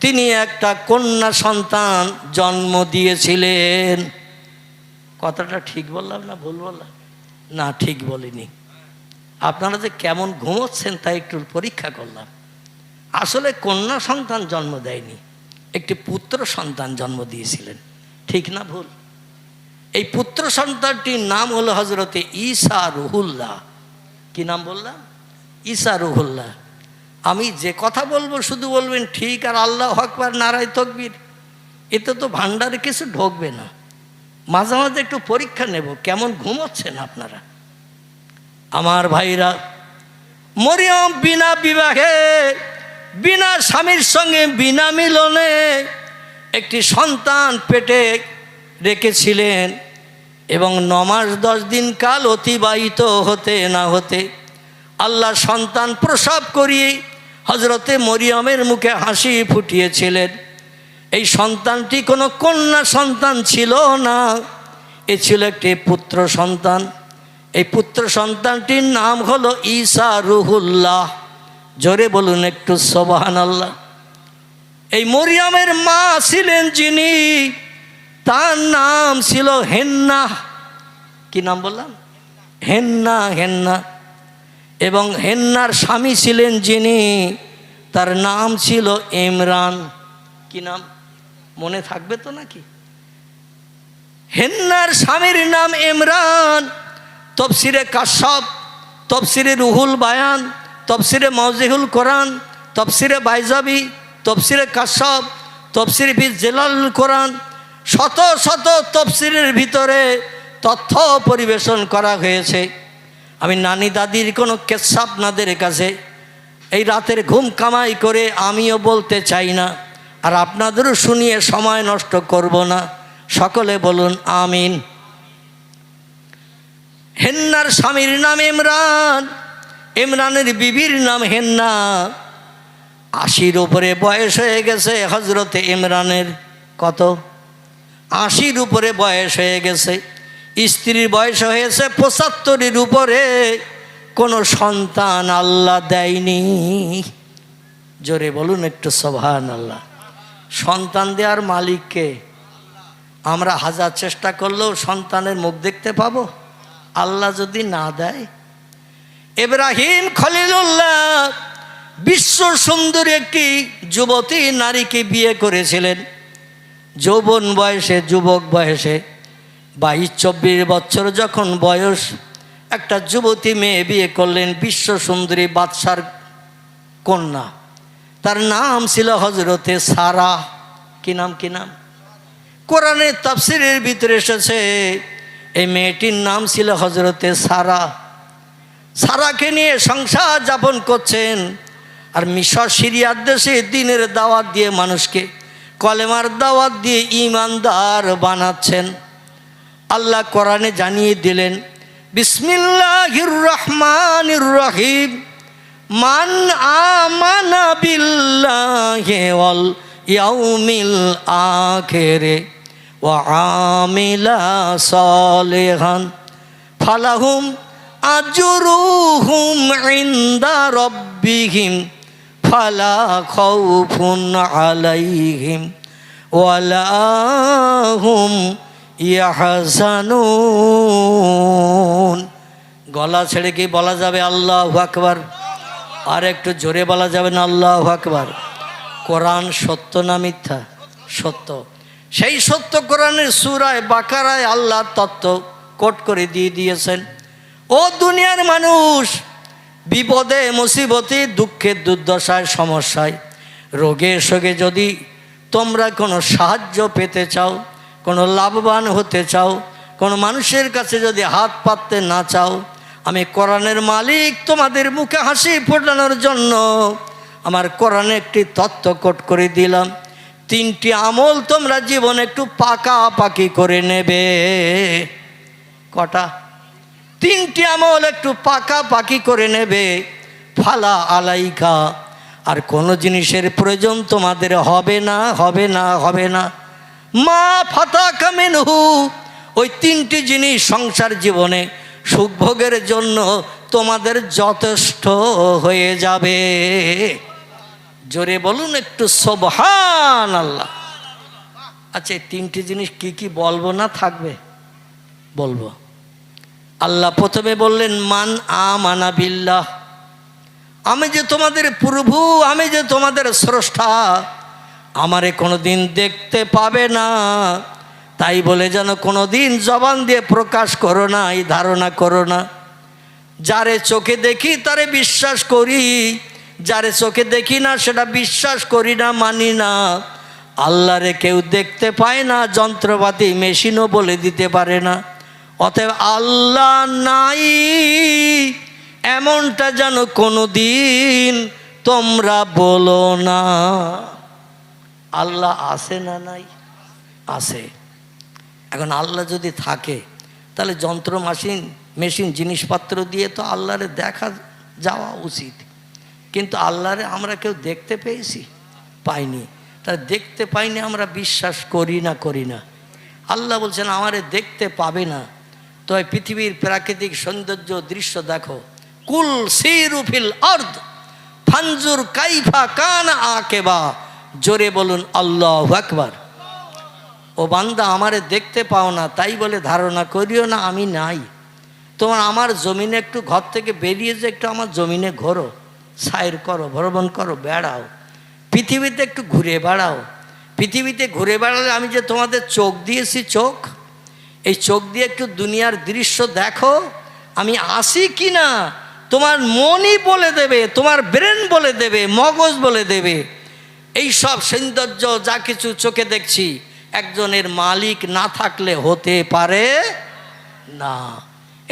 তিনি একটা কন্যা সন্তান জন্ম দিয়েছিলেন। কথাটা ঠিক বললাম না ভুল বললাম? না, ঠিক বলিনি। আপনারা যে কেমন ঘুমোচ্ছেন তাই একটু পরীক্ষা করলাম। আসলে কন্যা সন্তান জন্ম দেয়নি, একটি পুত্র সন্তান জন্ম দিয়েছিলেন। ঠিক না ভুল? এই পুত্র সন্তানটির নাম হলো হজরতে ঈসা রুহুল্লাহ। কি নাম বললাম? ঈসা রুহুল্লাহ। আমি যে কথা বলবো শুধু বলবেন ঠিক, আর আল্লাহু আকবার, নারায়ে তাকবীর। এতে তো ভান্ডারে কিছু ঢোকবে না। মাঝে মাঝে একটু পরীক্ষা নেব কেমন ঘুমোচ্ছেন আপনারা। আমার ভাইরা, মরিয়ম বিনা বিবাহে, বিনা স্বামীর সঙ্গে বিনা মিলনে একটি সন্তান পেটে রেখেছিলেন, এবং 9 মাস 10 দিন কাল অতিবাহিত হতে না হতে আল্লাহ সন্তান প্রসব করিয়ে হজরতে মরিয়মের মুখে হাসি ফুটিয়েছিলেন। এই সন্তানটি কোনো কন্যা সন্তান ছিল না, এ ছিল একটি পুত্র সন্তান। এই পুত্র সন্তানটির নাম হলো ঈসা রুহুল্লাহ। জোরে বলুন একটু সুবহানাল্লাহ। এই মরিয়মের মা ছিলেন যিনি, তার নাম ছিল হেন্না। কি নাম বললাম? হেন্না। হেন্না। এবং হেন্নার স্বামী ছিলেন যিনি, তার নাম ছিল ইমরান। কি নাম মনে থাকবে তো নাকি? হেন্নার স্বামীর নাম ইমরান। তফসিরে কাশ্যপ, তফসিরে রুহুল বায়ান, তফসিরে মওজিহুল কোরআন, তফসিরে বাইজাবি, তফসিরে কাশ্যপ, তফসিরে ফি জিলালুল কোরআন, শত শত তফসিরের ভিতরে তথ্য পরিবেশন করা হয়েছে। আমি নানি দাদির কোনো কেচ্ছা আপনাদের কাছে এই রাতের ঘুম কামাই করে আমিও বলতে চাই না, আর আপনাদেরও শুনিয়ে সময় নষ্ট করব না। সকলে বলুন আমিন। হেন্নার স্বামীর নাম ইমরান, ইমরানের বিবির নাম হেন্না। 80-র উপরে বয়স হয়ে গেছে হজরতে ইমরানের। কত? 80-র উপরে বয়স হয়ে গেছে। স্ত্রীর বয়স হয়েছে 75-এর উপরে। কোনো সন্তান আল্লাহ দেয়নি। জোরে বলুন একটু সুবহানাল্লাহ। সন্তান দেওয়ার মালিককে আমরা হাজার চেষ্টা করলেও সন্তানের মুখ দেখতে পাবো আল্লাহ যদি না দেয়? ইব্রাহিম খলিলুল্লাহ বিশ্ব সুন্দরী একটি যুবতী নারীকে বিয়ে করেছিলেন। যৌবন বয়সে, যুবক বয়সে 22-24 বছর যখন বয়স, একটা যুবতী মেয়ে বিয়ে করলেন, বিশ্ব সুন্দরী বাদশার কন্যা। তার নাম ছিল হজরতে সারা। কি নাম? কি নাম? কোরআনের তাফসীরের ভিতরে এসেছে এই মেয়েটির নাম ছিল হজরতে সারা। সারাকে নিয়ে সংসার যাপন করছেন। আর মিশর সিরিয়ার দেশে দ্বীনের দাওয়াত দিয়ে মানুষকে কলেমার দাওয়াত দিয়ে ঈমানদার বানাচ্ছেন। আল্লাহ কোরআনে জানিয়ে দিলেন, বিসমিল্লাহির রহমানির রহিম, মান আমানা বিল্লাহি ওয়াল ইয়াউমিল আখিরে ওয়া আমিলা সালিহান ফালাহুম আজরুহুম ইনদা রাব্বিহিম ফালা খাউফুন আলাইহিম ওয়ালা হুম ইয়াহজানুন। গলা ছেড়ে কি বলা যাবে আল্লাহু আকবার? আর একটু জোরে বলা যাবে না আল্লাহু আকবার? কোরআন সত্য না মিথ্যা? সত্য। সেই সত্য কোরআনের সূরায়ে বাকারায় আল্লাহ তত্ত্ব কোট করে দিয়ে দিয়েছেন। ও দুনিয়ার মানুষ, বিপদে মুসিবতে, দুঃখে দুর্দশায়, সমস্যায়, রোগে শোকে যদি তোমরা কোনো সাহায্য পেতে চাও, কোনো লাভবান হতে চাও, কোনো মানুষের কাছে যদি হাত পাততে না চাও, আমি কোরআনের মালিক তোমাদের মুখে হাসি ফোটানোর জন্য আমার কোরআনে একটি তত্ত্ব কোট করে দিলাম। 3টি আমল তোমরা জীবনে একটু পাকাপাকি করে নেবে। কটা? 3টি আমল একটু পাকাপাকি করে নেবে। ফালা আলাইকা, আর কোনো জিনিসের প্রয়োজন তোমাদের হবে না, হবে না, হবে না। মা ফাতাকা মিনহু, ওই 3টি জিনিস সংসার জীবনে সুখভোগের জন্য তোমাদের যথেষ্ট হয়ে যাবে। জোরে বলুন একটু সুবহানাল্লাহ। আচ্ছা, এই 3টি জিনিস কি কি বলবো না থাকবে? বলবো। আল্লাহ প্রথমে বললেন মান আমানা বিল্লাহ, আমি যে তোমাদের প্রভু, আমি যে তোমাদের স্রষ্টা, আমারে কোনোদিন দেখতে পাবে না, তাই বলে যেন কোনোদিন জবান দিয়ে প্রকাশ করো না, এই ধারণা করো না। যারে চোখে দেখি তারে বিশ্বাস করি, যারে চোখে দেখি না সেটা বিশ্বাস করি না, মানি না। আল্লাহরে কেউ দেখতে পায় না, যন্ত্রপাতি মেশিনও বলে দিতে পারে না। অতএব আল্লাহ নাই এমনটা যেন কোনো দিন তোমরা বলো না। আল্লাহ আছে না নাই? আছে। এখন আল্লাহ যদি থাকে তাহলে যন্ত্র মেশিন জিনিসপত্র দিয়ে তো আল্লাহরে দেখা যাওয়া উচিত, কিন্তু আল্লাহরে আমরা কেউ দেখতে পেয়েছি? পাইনি। তাহলে দেখতে পাইনি আমরা বিশ্বাস করি না, করি না। আল্লাহ বলছেন আমারে দেখতে পাবে না, তো পৃথিবীর প্রাকৃতিক সৌন্দর্য দৃশ্য দেখো। কুল সিরু ফিল আরদ ফানজুর কাইফা কানা আকিবা জোরে বলুন আল্লাহু আকবার। ও বান্দা, আমারে দেখতে পাও না তাই বলে ধারণা করিও না আমি নাই। তোমার আমার জমিনে একটু ঘর থেকে বেরিয়ে যে একটু আমার জমিনে ঘোরো, সাইর করো, ভ্রমণ করো, বেড়াও, পৃথিবীতে একটু ঘুরে বেড়াও। পৃথিবীতে ঘুরে বেড়ালে আমি যে তোমাদের চোখ দিয়েছি, চোখ, এই চোখ দিয়ে একটু দুনিয়ার দৃশ্য দেখো, আমি আসি কি না তোমার মনই বলে দেবে, তোমার ব্রেন বলে দেবে, মগজ বলে দেবে। এই সব সৌন্দর্য যা কিছু চোখে দেখছি একজনের মালিক না থাকলে হতে পারে না।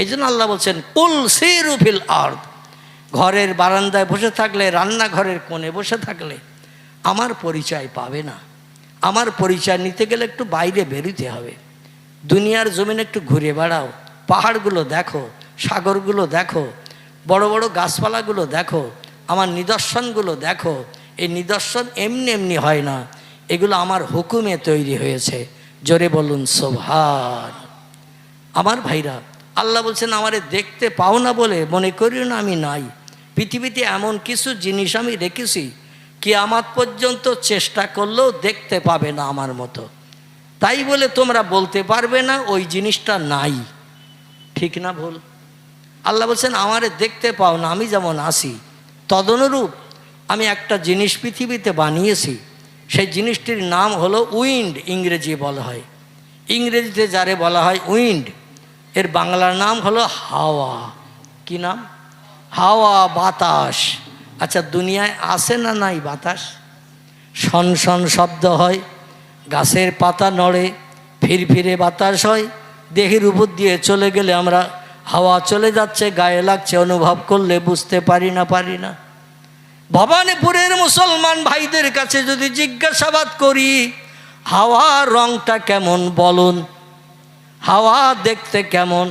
এই জন্য আল্লাহ বলছেন কুল সিরু ফিল আরদ, ঘরের বারান্দায় বসে থাকলে, রান্নাঘরের কোণে বসে থাকলে আমার পরিচয় পাবে না। আমার পরিচয় নিতে গেলে একটু বাইরে বেরোতে হবে, দুনিয়ার জমিনে একটু ঘুরে বেড়াও, পাহাড়গুলো দেখো, সাগরগুলো দেখো, বড় বড় গাছপালাগুলো দেখো, আমার নিদর্শনগুলো দেখো। এই নিদর্শন এমনি এমনি হয় না, এগুলো আমার হুকুমে তৈরি হয়েছে। জোরে বলুন সুবহান। আমার ভাইরা, আল্লাহ বলছেন আমারে দেখতে পাও না বলে মনে করিও না আমি নাই। পৃথিবীতে এমন কিছু জিনিস আমি রেখেছি কিয়ামত পর্যন্ত চেষ্টা করলেও দেখতে পাবে না আমার মতো। তাই বলে তোমরা বলতে পারবে না ওই জিনিসটা নাই। ঠিক না ভুল? আল্লাহ বলছেন আমারে দেখতে পাও না, আমি যেমন আসি তদনুরূপ আমি একটা জিনিস পৃথিবীতে বানিয়েছি। সেই জিনিসটির নাম হলো উইন্ড, ইংরেজি বলা হয়। ইংরেজিতে যারে বলা হয় উইন্ড, এর বাংলার নাম হলো হাওয়া। কি নাম? হাওয়া, বাতাস। আচ্ছা, দুনিয়ায় আসে না নাই বাতাস? শন শন শব্দ হয়, গাছের পাতা নড়ে, ফিরফিরে বাতাস হয়, দেহের উপর দিয়ে চলে গেলে আমরা হাওয়া চলে যাচ্ছে, গায়ে লাগছে, অনুভব করলে বুঝতে পারি না। ভবানীপুরের মুসলমান ভাইদের কাছে যদি জিজ্ঞাসাবাদ করি হাওয়ার রংটা কেমন বলুন, হাওয়া দেখতে কেমন,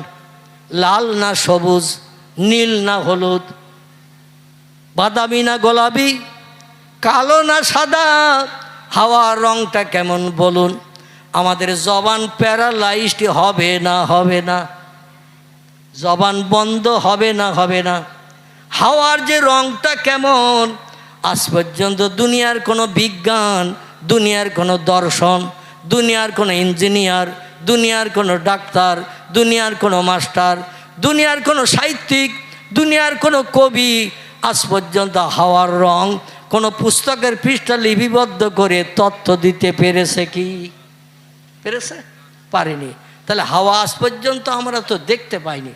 লাল না সবুজ, নীল না হলুদ, বাদামি না গোলাপি, কালো না সাদা, হাওয়ার রংটা কেমন বলুন? আমাদের জবান প্যারালাইজড হবে না? জবান বন্ধ হবে না? হাওয়ার যে রংটা কেমন, আজ পর্যন্ত দুনিয়ার কোনো বিজ্ঞান, দুনিয়ার কোনো দর্শন, দুনিয়ার কোনো ইঞ্জিনিয়ার, দুনিয়ার কোনো ডাক্তার, দুনিয়ার কোনো মাস্টার, দুনিয়ার কোনো সাহিত্যিক, দুনিয়ার কোনো কবি আজ পর্যন্ত হাওয়ার রং কোনো পুস্তকের পৃষ্ঠা লিপিবদ্ধ করে তথ্য দিতে পেরেছে কি? পেরেছে? পারেনি। তাহলে হাওয়া আজ পর্যন্ত আমরা তো দেখতে পাইনি।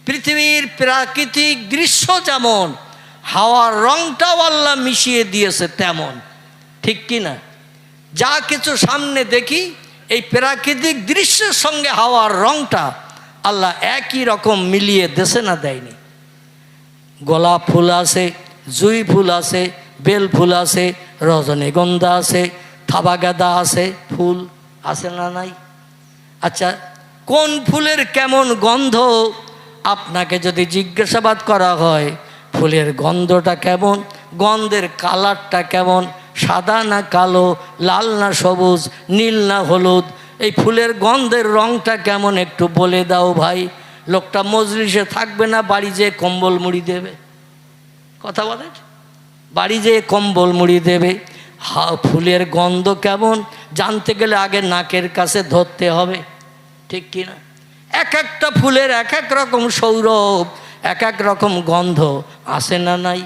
পৃথিবীর প্রাকৃতিক দৃশ্য যেমন, হাওয়ার রংটাও আল্লাহ মিশিয়ে দিয়েছে তেমন। ঠিক কি না? যা কিছু সামনে দেখি এই প্রাকৃতিক দৃশ্যের সঙ্গে হাওয়ার রংটা আল্লাহ একই রকম মিলিয়ে দেশে না দেয়নি। গোলাপ ফুল আছে, জুঁই ফুল আছে, বেল ফুল আছে, রজনীগন্ধা আছে, থাবা গাঁদা আছে, ফুল আছে না নাই? আচ্ছা, কোন ফুলের কেমন গন্ধ আপনাকে যদি জিজ্ঞাসাবাদ করা হয়, ফুলের গন্ধটা কেমন, গন্ধের কালারটা কেমন, সাদা না কালো, লাল না সবুজ, নীল না হলুদ, এই ফুলের গন্ধের রংটা কেমন একটু বলে দাও ভাই। লোকটা মজলিসে থাকবে না, বাড়ি যেয়ে কম্বল মুড়ি দেবে। কথা বলে, বাড়ি যেয়ে কম্বল মুড়ি দেবে। ফুলের গন্ধ কেমন জানতে গেলে আগে নাকের কাছে ধরতে হবে। ঠিক কি না? এক একটা ফুলের এক এক রকম সৌরভ, এক এক রকম গন্ধ আসে না নাই?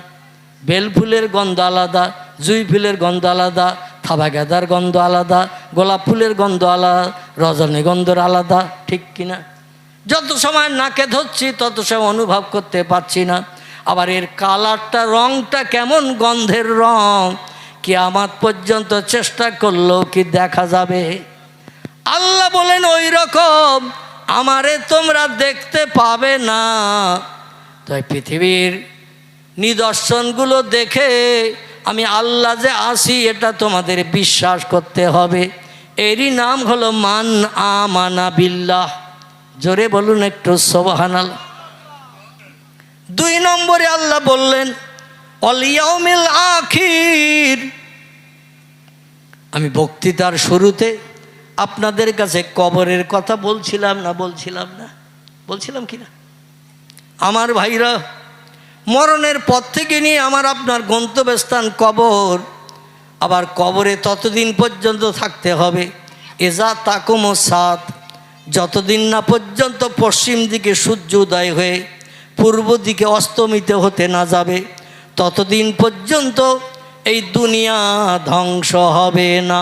বেল ফুলের গন্ধ আলাদা, জুঁই ফুলের গন্ধ আলাদা, থাবা গাঁদার গন্ধ আলাদা, গোলাপ ফুলের গন্ধ আলাদা, রজনীগন্ধার আলাদা। ঠিক কিনা? যত সময় নাকে ধরছি তত সময় অনুভব করতে পারছি না। আবার এর কালারটা, রংটা কেমন, গন্ধের রং কিয়ামত পর্যন্ত চেষ্টা করলেও কি দেখা যাবে? আল্লাহ বলেন ওই রকম আমারে তোমরা দেখতে পাবে না। তাই পৃথিবীর নিদর্শনগুলো দেখে আমি আল্লাহ যে আসি এটা তোমাদের বিশ্বাস করতে হবে। এরই নাম হলো মান আমানা বিল্লাহ। জোরে বলুন একটু সুবহানাল্লাহ। 2 নম্বরে আল্লাহ বললেন অল ইয়াউমিল আখির। আমি বক্তৃতার শুরুতে আপনাদের কাছে কবরের কথা বলছিলাম কি না? আমার ভাইরা, মরণের পর থেকে নিয়ে আমার আপনার গন্তব্যস্থান কবর। আবার কবরে ততদিন পর্যন্ত থাকতে হবে। এজা তাকুমো সাত, যতদিন না পর্যন্ত পশ্চিম দিকে সূর্য উদয় হয়ে পূর্ব দিকে অস্তমিত হতে না যাবে, ততদিন পর্যন্ত এই দুনিয়া ধ্বংস হবে না।